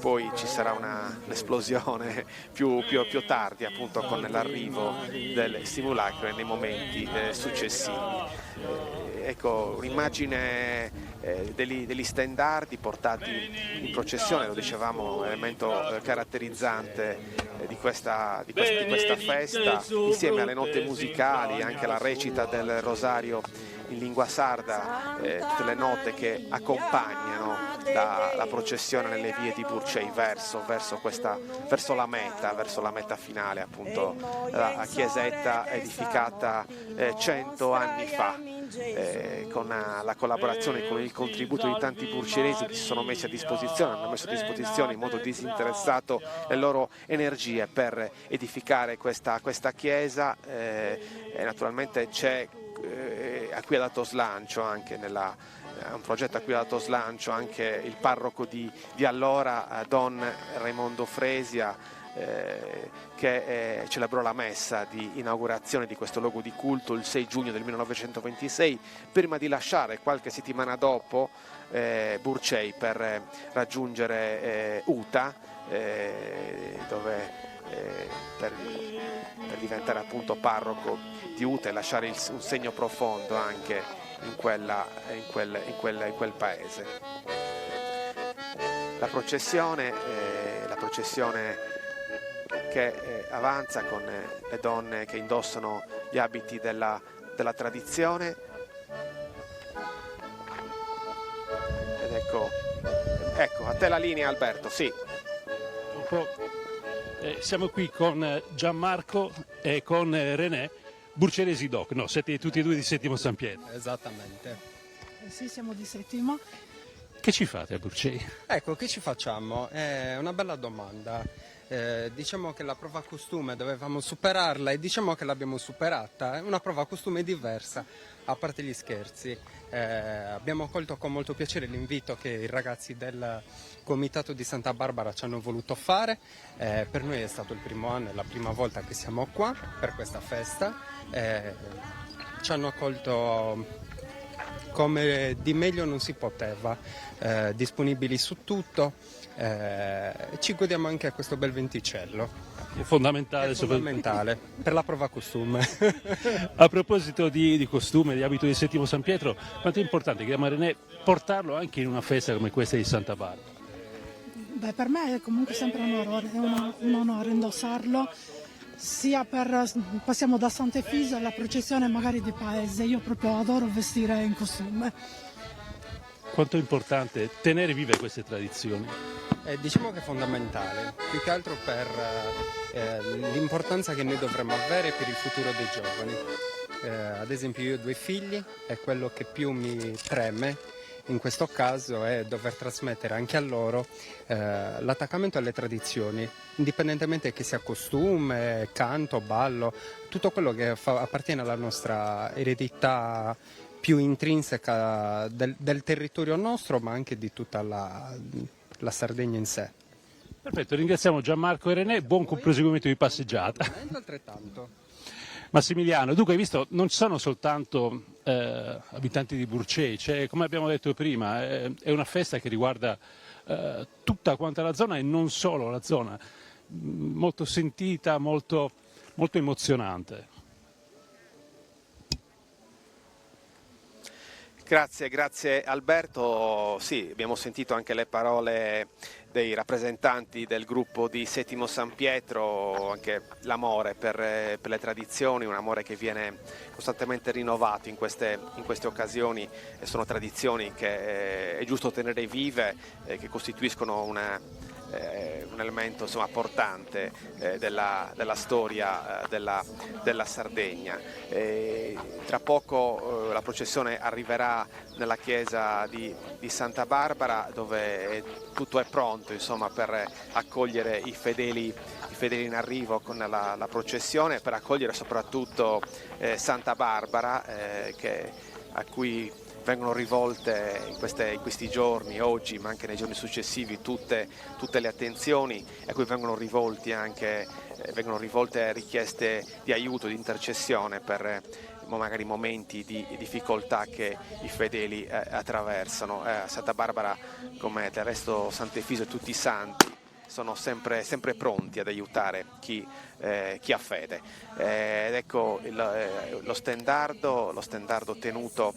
poi ci sarà un'esplosione più tardi, appunto con l'arrivo del simulacro e nei momenti successivi. Ecco un'immagine degli stendardi portati in processione, lo dicevamo, elemento caratterizzante di questa festa, insieme alle note musicali, anche la recita del rosario in lingua sarda, tutte le note che accompagnano la processione nelle vie di Burčej verso la meta finale, appunto la chiesetta edificata 100 anni fa, con la collaborazione, con il contributo di tanti burceresi che si sono messi a disposizione, hanno messo a disposizione in modo disinteressato le loro energie per edificare questa chiesa, e naturalmente c'è a cui ha dato slancio anche un progetto a cui ha dato slancio anche il parroco di allora, Don Raimondo Fresia, che celebrò la messa di inaugurazione di questo luogo di culto il 6 giugno del 1926, prima di lasciare qualche settimana dopo Burčej per raggiungere Uta, dove per diventare appunto parroco di Uta e lasciare un segno profondo anche in quel paese. La processione che avanza con le donne che indossano gli abiti della tradizione, ed ecco a te la linea, Alberto. Sì. Siamo qui con Gianmarco e con René, burceresi doc. No, siete tutti e due di Settimo San Pietro. Esattamente. Sì, siamo di Settimo. Che ci fate a Burčej? Ecco, che ci facciamo? È una bella domanda. Diciamo che la prova costume dovevamo superarla e diciamo che l'abbiamo superata. È una prova costume diversa, a parte gli scherzi. Abbiamo accolto con molto piacere l'invito che i ragazzi del Comitato di Santa Barbara ci hanno voluto fare. Per noi è stato il primo anno, è la prima volta che siamo qua per questa festa. Ci hanno accolto come di meglio non si poteva, disponibili su tutto. Ci godiamo anche a questo bel venticello. È fondamentale, Per la prova costume. A proposito di costume, di abito di Settimo San Pietro, quanto è importante, chiediamo a René, portarlo anche in una festa come questa di Santa Barbara? Beh, per me è comunque sempre un onore indossarlo, sia passiamo da Sant'Efisio alla processione magari di paese, io proprio adoro vestire in costume. Quanto è importante tenere vive queste tradizioni? Diciamo che è fondamentale, più che altro per l'importanza che noi dovremmo avere per il futuro dei giovani. Ad esempio io ho 2 figli e quello che più mi preme in questo caso è dover trasmettere anche a loro l'attaccamento alle tradizioni, indipendentemente che sia costume, canto, ballo, tutto quello che appartiene alla nostra eredità più intrinseca del territorio nostro, ma anche di tutta la Sardegna in sé. Perfetto, ringraziamo Gianmarco e René, buon proseguimento di passeggiata. Altrettanto. Massimiliano, dunque hai visto, non ci sono soltanto abitanti di Burčej, cioè, come abbiamo detto prima, è una festa che riguarda tutta quanta la zona e non solo la zona, molto sentita, molto, molto emozionante. Grazie Alberto. Sì, abbiamo sentito anche le parole dei rappresentanti del gruppo di Settimo San Pietro, anche l'amore per le tradizioni, un amore che viene costantemente rinnovato in queste occasioni, e sono tradizioni che è giusto tenere vive, che costituiscono un elemento insomma portante della storia della Sardegna. Tra poco la processione arriverà nella chiesa di Santa Barbara, dove tutto è pronto insomma per accogliere i fedeli in arrivo con la processione, per accogliere soprattutto Santa Barbara, a cui vengono rivolte in questi giorni, oggi, ma anche nei giorni successivi, tutte le attenzioni, a cui vengono rivolte richieste di aiuto, di intercessione per magari momenti di difficoltà che i fedeli attraversano. Santa Barbara, come del resto Sant'Efiso e tutti i santi, sono sempre pronti ad aiutare chi ha fede. Ed ecco lo stendardo tenuto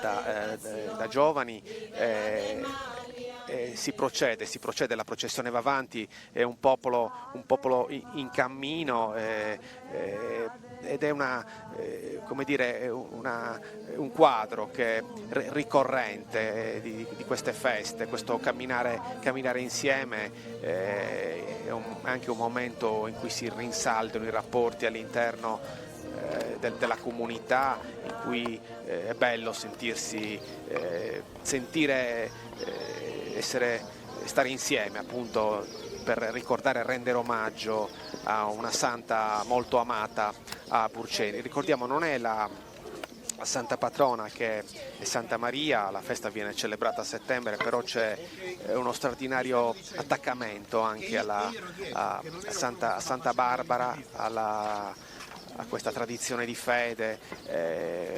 da giovani. Si procede, la processione va avanti, è un popolo in cammino, ed è un quadro che ricorrente di queste feste, questo camminare insieme. È anche un momento in cui si rinsaldano i rapporti all'interno della comunità, in cui è bello stare insieme, appunto, per ricordare e rendere omaggio a una santa molto amata a Burceni. Ricordiamo, non è la santa patrona, che è Santa Maria, la festa viene celebrata a settembre, però c'è uno straordinario attaccamento anche a Santa Barbara, a questa tradizione di fede.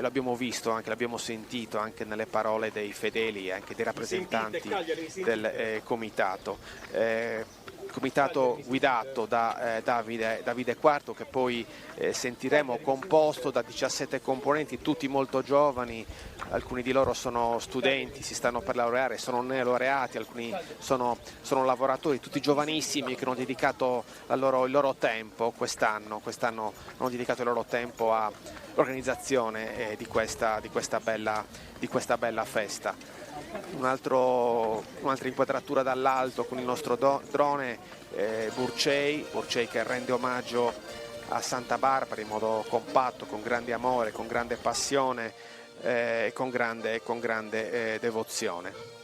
L'abbiamo visto anche, l'abbiamo sentito anche nelle parole dei fedeli e anche dei rappresentanti del comitato. Comitato guidato da Davide IV, che poi sentiremo, composto da 17 componenti, tutti molto giovani. Alcuni di loro sono studenti, si stanno per laureare, sono neolaureati, alcuni sono lavoratori, tutti giovanissimi, che hanno dedicato il loro tempo quest'anno hanno dedicato il loro tempo all'organizzazione di questa bella festa. Un'altra inquadratura dall'alto con il nostro drone, Burcei che rende omaggio a Santa Barbara in modo compatto, con grande amore, con grande passione e con grande devozione.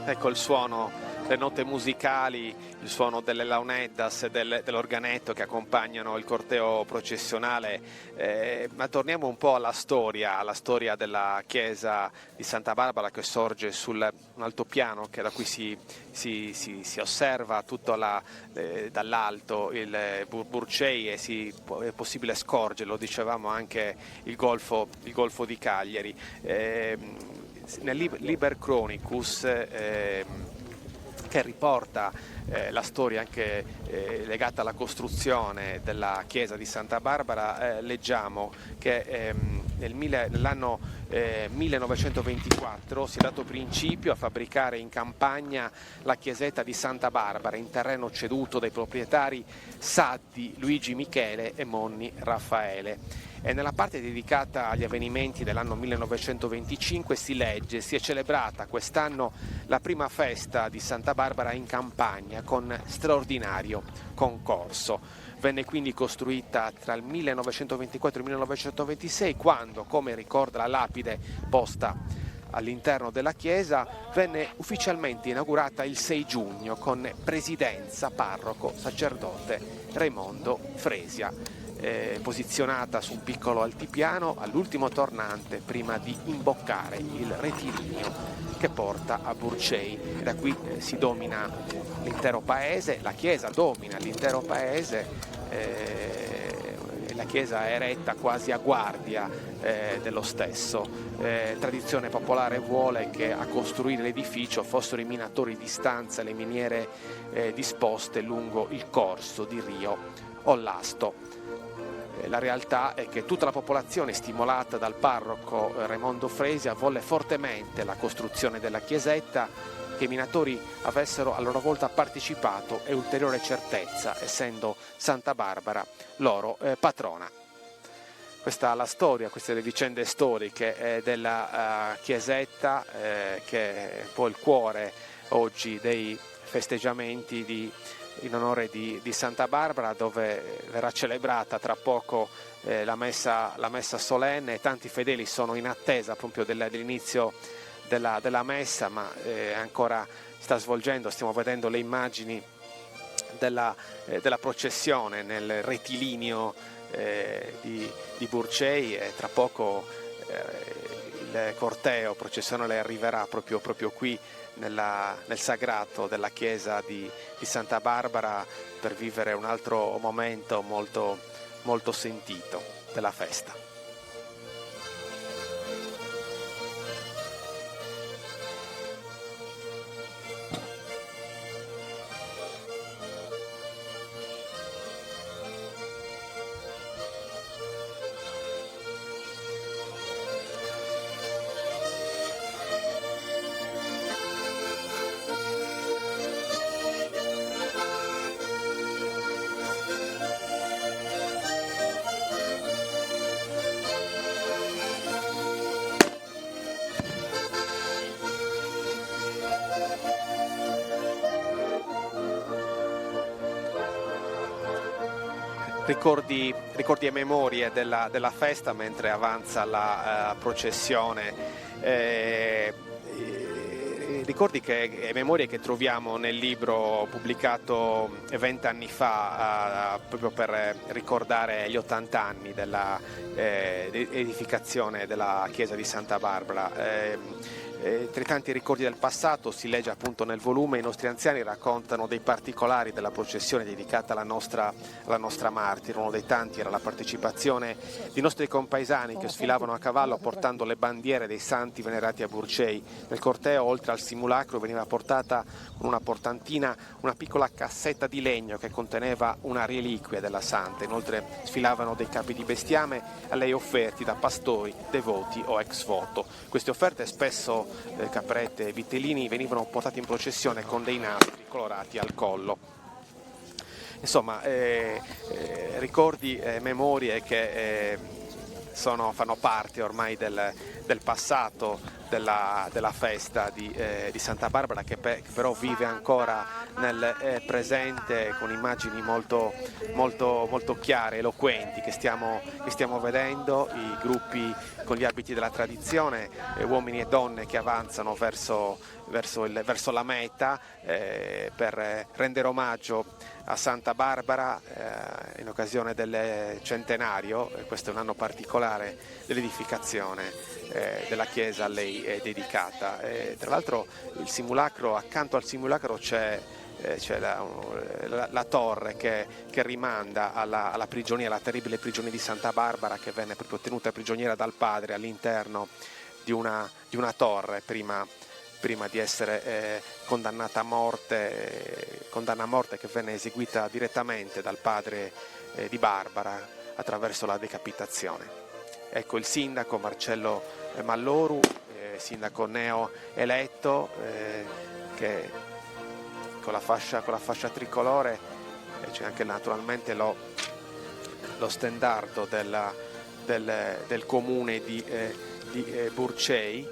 Ecco il suono, le note musicali, il suono delle launeddas e dell'organetto che accompagnano il corteo processionale. Ma torniamo un po' alla storia della chiesa di Santa Barbara, che sorge su un altopiano da cui si osserva tutto dall'alto il Burcei, e è possibile scorgerlo, dicevamo, anche il golfo di Cagliari. Nel Liber Chronicus, che riporta la storia anche legata alla costruzione della chiesa di Santa Barbara, leggiamo che nell'anno 1924 si è dato principio a fabbricare in campagna la chiesetta di Santa Barbara in terreno ceduto dai proprietari Saddi Luigi Michele e Monni Raffaele. E nella parte dedicata agli avvenimenti dell'anno 1925 si legge: si è celebrata quest'anno la prima festa di Santa Barbara in campagna con straordinario concorso. Venne quindi costruita tra il 1924 e il 1926, quando, come ricorda la lapide posta all'interno della chiesa, venne ufficialmente inaugurata il 6 giugno con presidenza parroco sacerdote Raimondo Fresia. Posizionata su un piccolo altipiano all'ultimo tornante prima di imboccare il rettilineo che porta a Burcei. Da qui si domina l'intero paese, la chiesa domina l'intero paese, la chiesa è eretta quasi a guardia dello stesso. Tradizione popolare vuole che a costruire l'edificio fossero i minatori di stanza e le miniere disposte lungo il corso di Rio Ollasto. La realtà è che tutta la popolazione, stimolata dal parroco Raimondo Fresia, volle fortemente la costruzione della chiesetta, che i minatori avessero a loro volta partecipato e ulteriore certezza, essendo Santa Barbara loro patrona. Questa è la storia, queste le vicende storiche della chiesetta, che è un po' il cuore oggi dei festeggiamenti in onore di Santa Barbara, dove verrà celebrata tra poco la messa solenne. Tanti fedeli sono in attesa proprio dell'inizio della messa, ma ancora sta svolgendo, stiamo vedendo le immagini della processione nel rettilineo di Burcei, e tra poco il corteo processionale arriverà proprio qui nel sagrato della chiesa di Santa Barbara, per vivere un altro momento molto, molto sentito della festa. Ricordi e memorie della festa mentre avanza la processione, ricordi e memorie che troviamo nel libro pubblicato 20 anni fa, proprio per ricordare gli 80 anni della edificazione della chiesa di Santa Barbara. Tra i tanti ricordi del passato, si legge appunto nel volume, i nostri anziani raccontano dei particolari della processione dedicata alla nostra martire. Uno dei tanti era la partecipazione di nostri compaesani che sfilavano a cavallo portando le bandiere dei santi venerati a Burcei. Nel corteo, oltre al simulacro, veniva portata con una portantina una piccola cassetta di legno che conteneva una reliquia della santa. Inoltre sfilavano dei capi di bestiame a lei offerti da pastori, devoti o ex voto. Queste offerte, spesso caprette e vitellini, venivano portati in processione con dei nastri colorati al collo. Insomma, ricordi e memorie che fanno parte ormai del passato della festa di Santa Barbara, che però vive ancora nel presente con immagini molto, molto, molto chiare, eloquenti, che stiamo vedendo, i gruppi con gli abiti della tradizione, uomini e donne che avanzano verso la meta per rendere omaggio a Santa Barbara in occasione del centenario. Questo è un anno particolare dell'edificazione della chiesa a lei dedicata. Tra l'altro il simulacro, accanto al simulacro c'è la torre che rimanda alla prigionia, alla terribile prigionia di Santa Barbara, che venne proprio tenuta prigioniera dal padre all'interno di una torre prima di essere condannata a morte, condanna a morte che venne eseguita direttamente dal padre di Barbara attraverso la decapitazione. ecco il sindaco Marcello Malloru, sindaco neo eletto, che con la fascia tricolore, c'è anche naturalmente lo stendardo del comune di Burcei.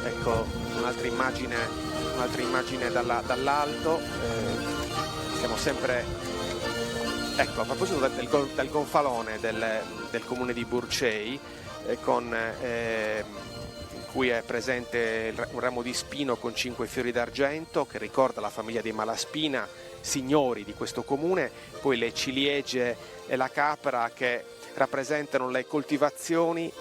Ecco un'altra immagine dall'alto. Siamo sempre, ecco, a proposito del gonfalone del comune di Burcei, in cui è presente un ramo di spino con 5 fiori d'argento che ricorda la famiglia dei Malaspina, signori di questo comune, poi le ciliegie e la capra che rappresentano le coltivazioni,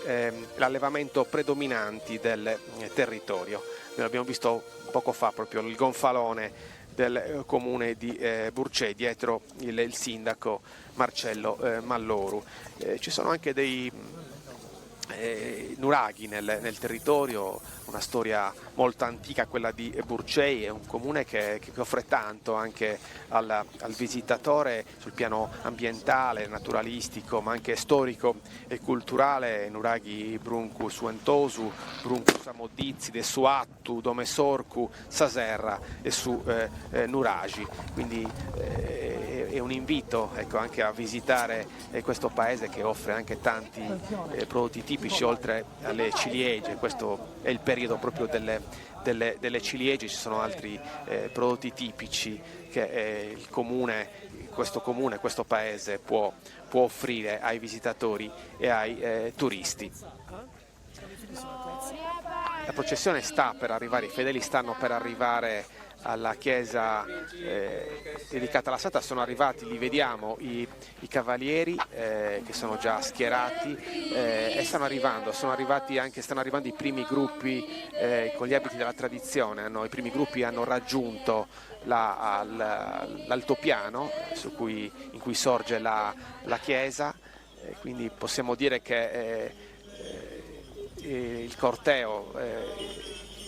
l'allevamento predominanti del territorio. Noi abbiamo visto poco fa proprio il gonfalone del comune di Burcei, dietro il sindaco Marcello Malloru. Ci sono anche dei nuraghi nel territorio, una storia molto antica quella di Burcei, è un comune che offre tanto anche al visitatore sul piano ambientale, naturalistico, ma anche storico e culturale. Nuraghi Bruncu Suentosu, Bruncu Samodizi, De Suattu, Dome Sorcu, Saserra e su Nuragi. Quindi è un invito, ecco, anche a visitare questo paese che offre anche tanti prodotti tipici, oltre alle ciliegie. Questo è il periodo proprio delle ciliegie, ci sono altri prodotti tipici che questo paese può offrire ai visitatori e ai turisti. La processione sta per arrivare, i fedeli stanno per arrivare alla chiesa dedicata alla Santa. Sono arrivati, li vediamo, i cavalieri che sono già schierati e stanno arrivando i primi gruppi con gli abiti della tradizione. I primi gruppi hanno raggiunto l'altopiano in cui sorge la chiesa, quindi possiamo dire che il corteo,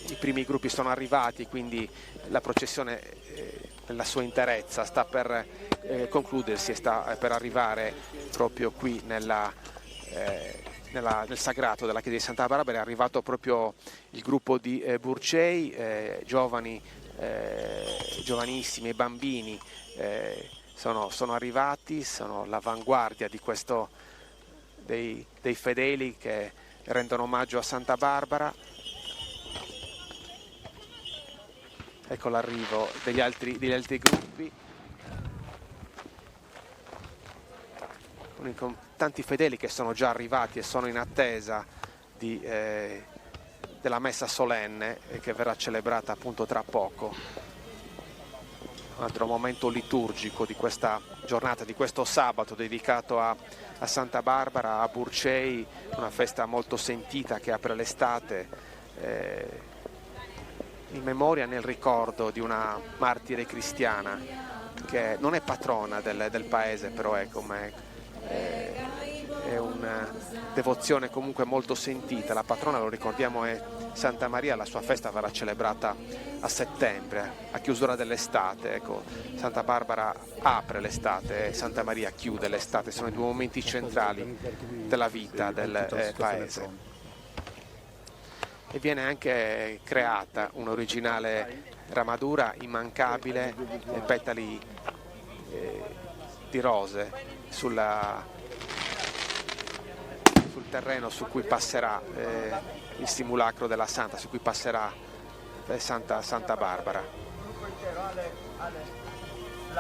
i primi gruppi sono arrivati, quindi la processione nella sua interezza sta per concludersi e sta per arrivare proprio qui nel sagrato della chiesa di Santa Barbara. È arrivato proprio il gruppo di Burcei, giovanissimi e bambini sono arrivati, sono l'avanguardia di dei fedeli che rendono omaggio a Santa Barbara. Ecco l'arrivo degli altri gruppi, con tanti fedeli che sono già arrivati e sono in attesa della messa solenne che verrà celebrata appunto tra poco. Un altro momento liturgico di questa giornata, di questo sabato dedicato a Santa Barbara, a Burcei, una festa molto sentita che apre l'estate, in memoria, nel ricordo di una martire cristiana che non è patrona del paese, però è una devozione comunque molto sentita. La patrona, lo ricordiamo, è Santa Maria. La sua festa verrà celebrata a settembre, a chiusura dell'estate. Ecco, Santa Barbara apre l'estate e Santa Maria chiude l'estate, sono i due momenti centrali della vita del paese. E viene anche creata un'originale ramadura immancabile, petali di rose sul terreno su cui passerà il simulacro della Santa, su cui passerà Santa Barbara.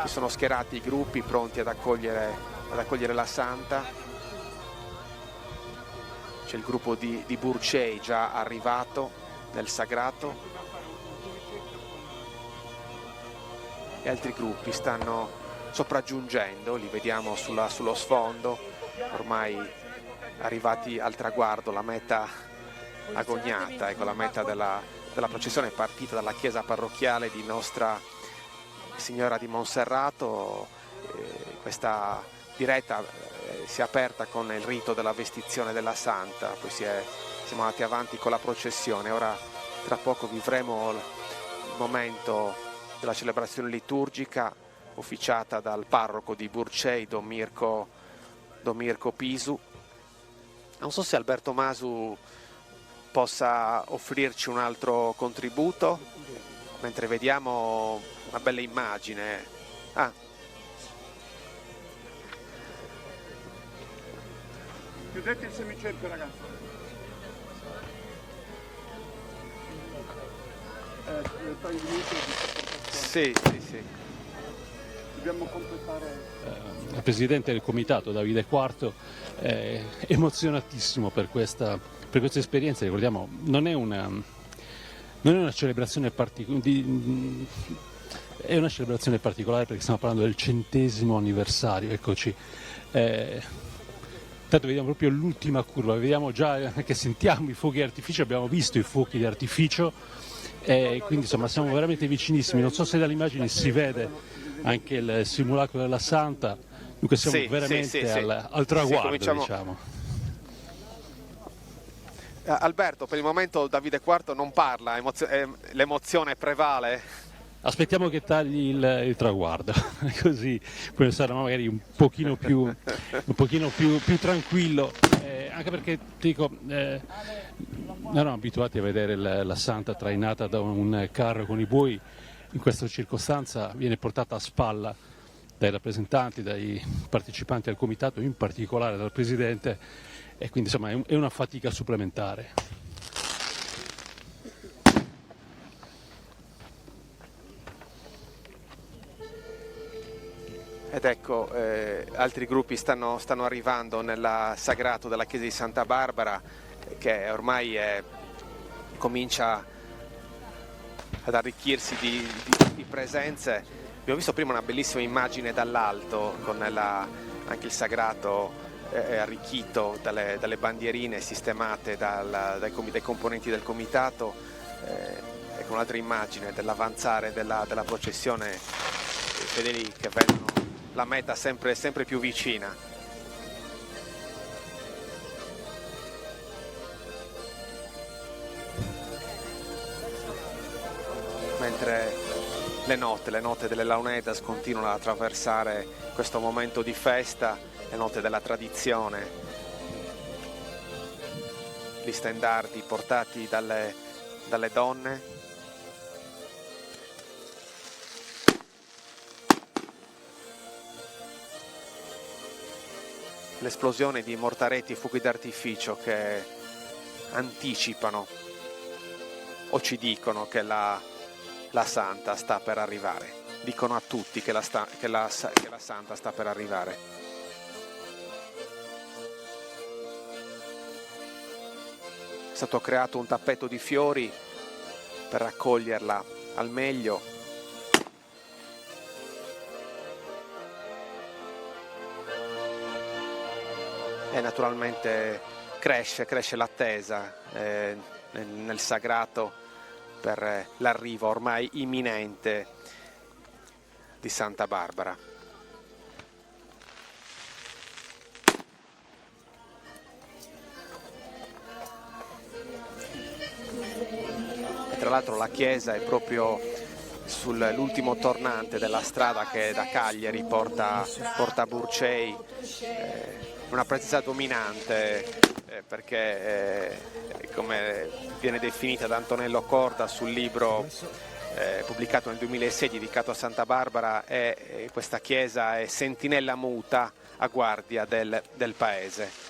Si sono schierati i gruppi pronti ad accogliere la Santa. C'è il gruppo di Burcei già arrivato nel sagrato e altri gruppi stanno sopraggiungendo, li vediamo sullo sfondo, ormai arrivati al traguardo, la meta agognata. Ecco, la meta della processione è partita dalla chiesa parrocchiale di Nostra Signora di Monserrato. Questa diretta si è aperta con il rito della vestizione della Santa, poi siamo andati avanti con la processione. Ora tra poco vivremo il momento della celebrazione liturgica officiata dal parroco di Burcei, Don Mirko Pisu. Non so se Alberto Masu possa offrirci un altro contributo, mentre vediamo una bella immagine. Chiudete il semicerchio, ragazzi. Sì. Dobbiamo completare. Il presidente del comitato Davide Quarto è emozionatissimo per questa esperienza. Ricordiamo, non è una celebrazione è una celebrazione particolare perché stiamo parlando del 100° anniversario. Eccoci. Tanto vediamo proprio l'ultima curva, vediamo già che sentiamo i fuochi d'artificio, abbiamo visto i fuochi d'artificio, quindi insomma siamo veramente vicinissimi. Non so se dalle immagini si vede anche il simulacro della Santa, dunque siamo veramente al traguardo, diciamo. Alberto, per il momento Davide Quarto non parla, l'emozione prevale. Aspettiamo che tagli il traguardo, così può essere magari un pochino più tranquillo, anche perché ti dico, non erano abituati a vedere la Santa trainata da un carro con i buoi. In questa circostanza viene portata a spalla dai rappresentanti, dai partecipanti al comitato, in particolare dal presidente, e quindi insomma è una fatica supplementare. Ed ecco, altri gruppi stanno arrivando nel sagrato della chiesa di Santa Barbara, che ormai comincia ad arricchirsi di presenze. Abbiamo visto prima una bellissima immagine dall'alto, con anche il sagrato arricchito dalle bandierine sistemate dai componenti del comitato. Ecco un'altra immagine dell'avanzare della processione, i fedeli che vedono la meta sempre più vicina. Mentre le note delle Launedas continuano ad attraversare questo momento di festa, le note della tradizione, gli stendardi portati dalle donne. L'esplosione di mortaretti e fuochi d'artificio che anticipano o ci dicono che la Santa sta per arrivare. Dicono a tutti che la Santa sta per arrivare. È stato creato un tappeto di fiori per raccoglierla al meglio. E naturalmente cresce l'attesa nel sagrato per l'arrivo ormai imminente di Santa Barbara. E tra l'altro la chiesa è proprio sull'ultimo tornante della strada che da Cagliari porta a Burcei. Una presenza dominante perché come viene definita da Antonello Corda sul libro pubblicato nel 2006 dedicato a Santa Barbara, questa chiesa è sentinella muta a guardia del paese.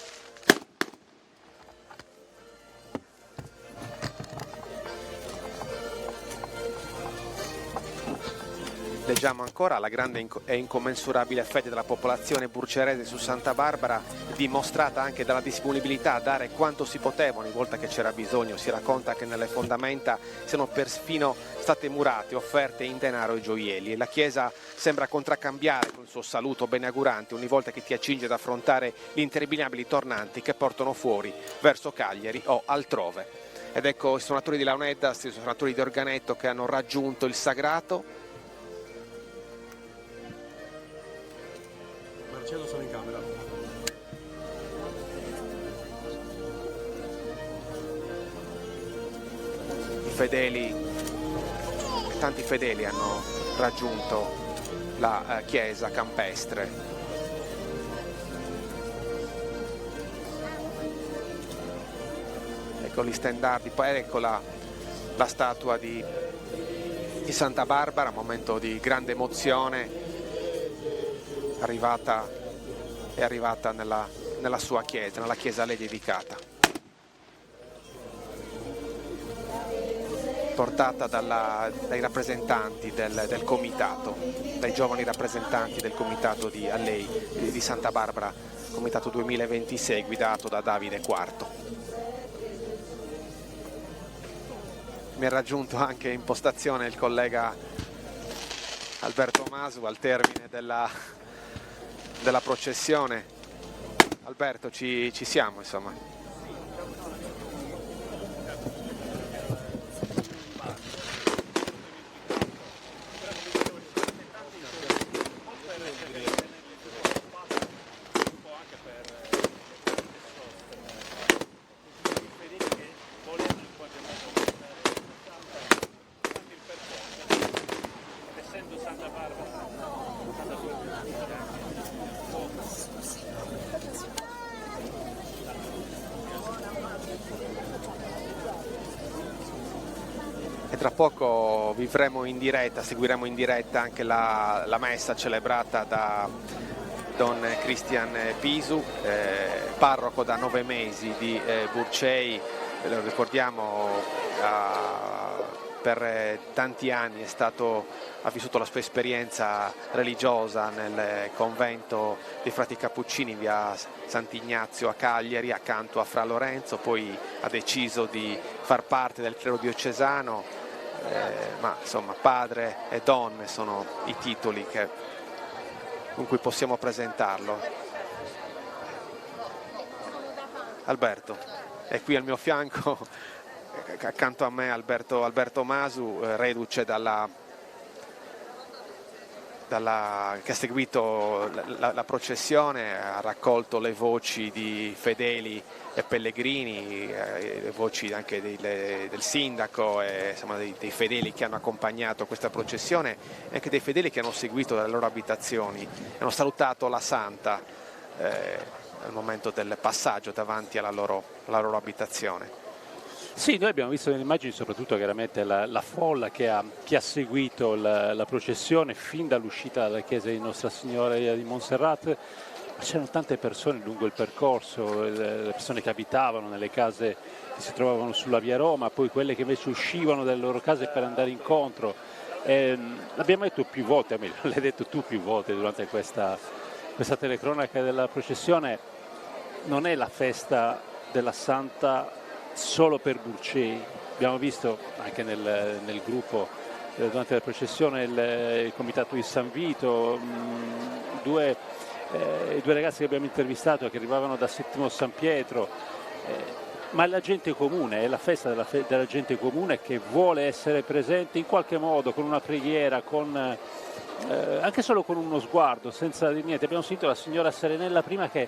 Leggiamo ancora: la grande e incommensurabile fede della popolazione burcerese su Santa Barbara, dimostrata anche dalla disponibilità a dare quanto si poteva ogni volta che c'era bisogno. Si racconta che nelle fondamenta siano perfino state murate offerte in denaro e gioielli, e la chiesa sembra contraccambiare con il suo saluto beneaugurante ogni volta che ti accinge ad affrontare gli interminabili tornanti che portano fuori verso Cagliari o altrove. Ed ecco i suonatori di Launedas, i suonatori di organetto che hanno raggiunto il sagrato. Marcello, sono in camera. I fedeli, tanti fedeli hanno raggiunto la chiesa campestre. Ecco gli stendardi, poi ecco la statua di Santa Barbara, momento di grande emozione, è arrivata nella sua chiesa, nella chiesa a lei dedicata, portata dai rappresentanti del comitato, dai giovani rappresentanti del comitato a lei di Santa Barbara, comitato 2026 guidato da Davide IV. Mi ha raggiunto anche in postazione il collega Alberto Masu al termine della processione. Alberto, ci siamo, insomma. E tra poco vivremo in diretta, seguiremo in diretta anche la messa celebrata da Don Christian Pisu, parroco da 9 mesi di Burcei. Lo ricordiamo, per tanti anni ha vissuto la sua esperienza religiosa nel convento dei frati Cappuccini via Sant'Ignazio a Cagliari, accanto a Fra Lorenzo, poi ha deciso di far parte del clero diocesano, ma insomma padre e donne sono i titoli con cui possiamo presentarlo. Alberto è qui al mio fianco, accanto a me Alberto Masu, reduce che ha seguito la processione, ha raccolto le voci di fedeli e pellegrini, le voci anche del sindaco e insomma dei fedeli che hanno accompagnato questa processione e anche dei fedeli che hanno seguito dalle loro abitazioni, hanno salutato la Santa al momento del passaggio davanti alla loro abitazione. Sì, noi abbiamo visto nelle immagini soprattutto chiaramente la folla che ha seguito la processione fin dall'uscita dalla chiesa di Nostra Signora di Montserrat, ma c'erano tante persone lungo il percorso, le persone che abitavano nelle case che si trovavano sulla via Roma, poi quelle che invece uscivano dalle loro case per andare incontro. L'abbiamo detto più volte, meglio, l'hai detto tu più volte durante questa telecronaca della processione, non è la festa della Santa solo per Burcei. Abbiamo visto anche nel gruppo durante la processione il comitato di San Vito, i due ragazzi che abbiamo intervistato che arrivavano da Settimo San Pietro, ma la gente comune, è la festa della gente comune che vuole essere presente in qualche modo con una preghiera, anche solo con uno sguardo, senza dire niente. Abbiamo sentito la signora Serenella prima che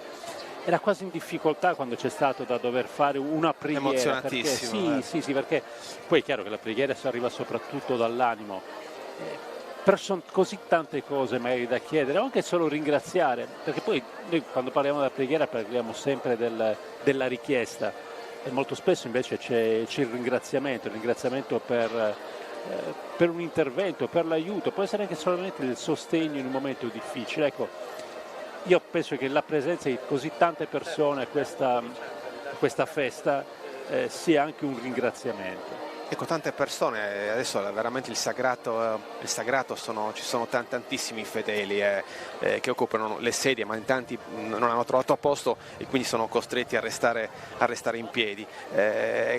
era quasi in difficoltà quando c'è stato da dover fare una preghiera. Emozionatissimo. Sì, perché poi è chiaro che la preghiera si arriva soprattutto dall'animo. Però sono così tante cose magari da chiedere, o anche solo ringraziare, perché poi noi quando parliamo della preghiera parliamo sempre della richiesta e molto spesso invece c'è il ringraziamento per un intervento, per l'aiuto, può essere anche solamente il sostegno in un momento difficile. Ecco, io penso che la presenza di così tante persone a questa festa sia anche un ringraziamento. Ecco, tante persone, adesso veramente il sagrato ci sono tantissimi fedeli che occupano le sedie, ma in tanti non hanno trovato posto e quindi sono costretti a restare in piedi.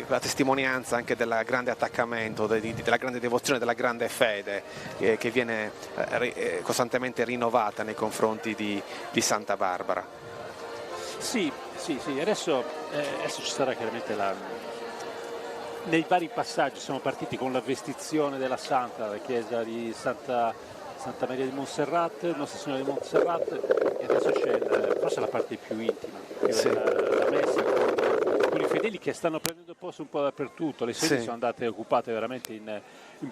La testimonianza anche del grande attaccamento, della grande devozione, della grande fede che viene costantemente rinnovata nei confronti di Santa Barbara. Sì, adesso ci sarà chiaramente nei vari passaggi. Siamo partiti con la vestizione della Santa, la chiesa di Santa Maria di Montserrat, Nostra Signora di Montserrat, e adesso c'è forse la parte più intima, sì. la messa con con i fedeli che stanno prendendo posto un po' dappertutto, le sedi Sì. sono andate occupate veramente in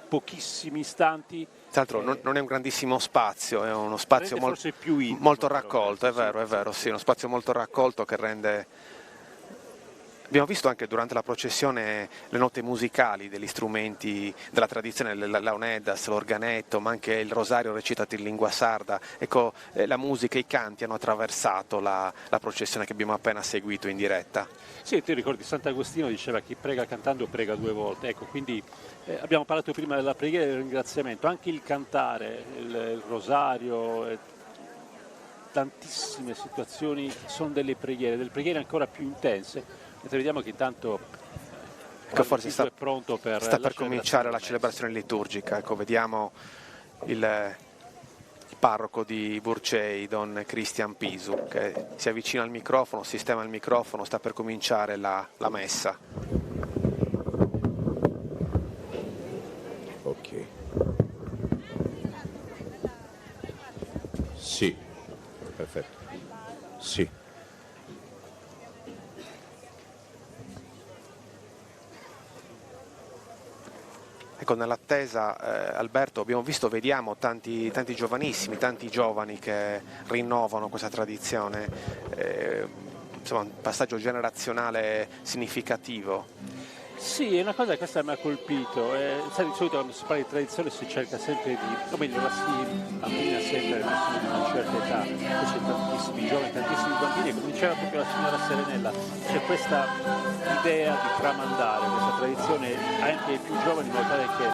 pochissimi istanti. Tra l'altro non è un grandissimo spazio, è uno spazio Rende forse più intimo, molto però, raccolto, è vero, sì, uno spazio molto raccolto che rende... Abbiamo visto anche durante la processione le note musicali degli strumenti della tradizione, l'aunedas, l'organetto, ma anche il rosario recitato in lingua sarda. Ecco, la musica e i canti hanno attraversato la processione che abbiamo appena seguito in diretta. Sì, tu ricordi Sant'Agostino diceva chi prega cantando prega 2 volte, ecco, quindi abbiamo parlato prima della preghiera e del ringraziamento, anche il cantare, il rosario, tantissime situazioni sono delle preghiere ancora più intense. Vediamo che intanto Forse è pronto per sta per cominciare la celebrazione liturgica. Ecco, vediamo il parroco di Burcei, Don Cristian Pisu, che si avvicina al microfono, sistema il microfono, sta per cominciare la messa. Ok. Sì, perfetto. Sì. Ecco, nell'attesa, Alberto, vediamo tanti giovanissimi, tanti giovani che rinnovano questa tradizione, insomma un passaggio generazionale significativo. Sì, è una cosa che questa mi ha colpito. Sai, di solito quando si parla di tradizione si cerca sempre di, o meglio, la si abbina sempre le persone di una certa età, invece tantissimi giovani, tantissimi bambini, e come diceva proprio la signora Serenella, c'è questa idea di tramandare questa tradizione anche ai più giovani in modo tale che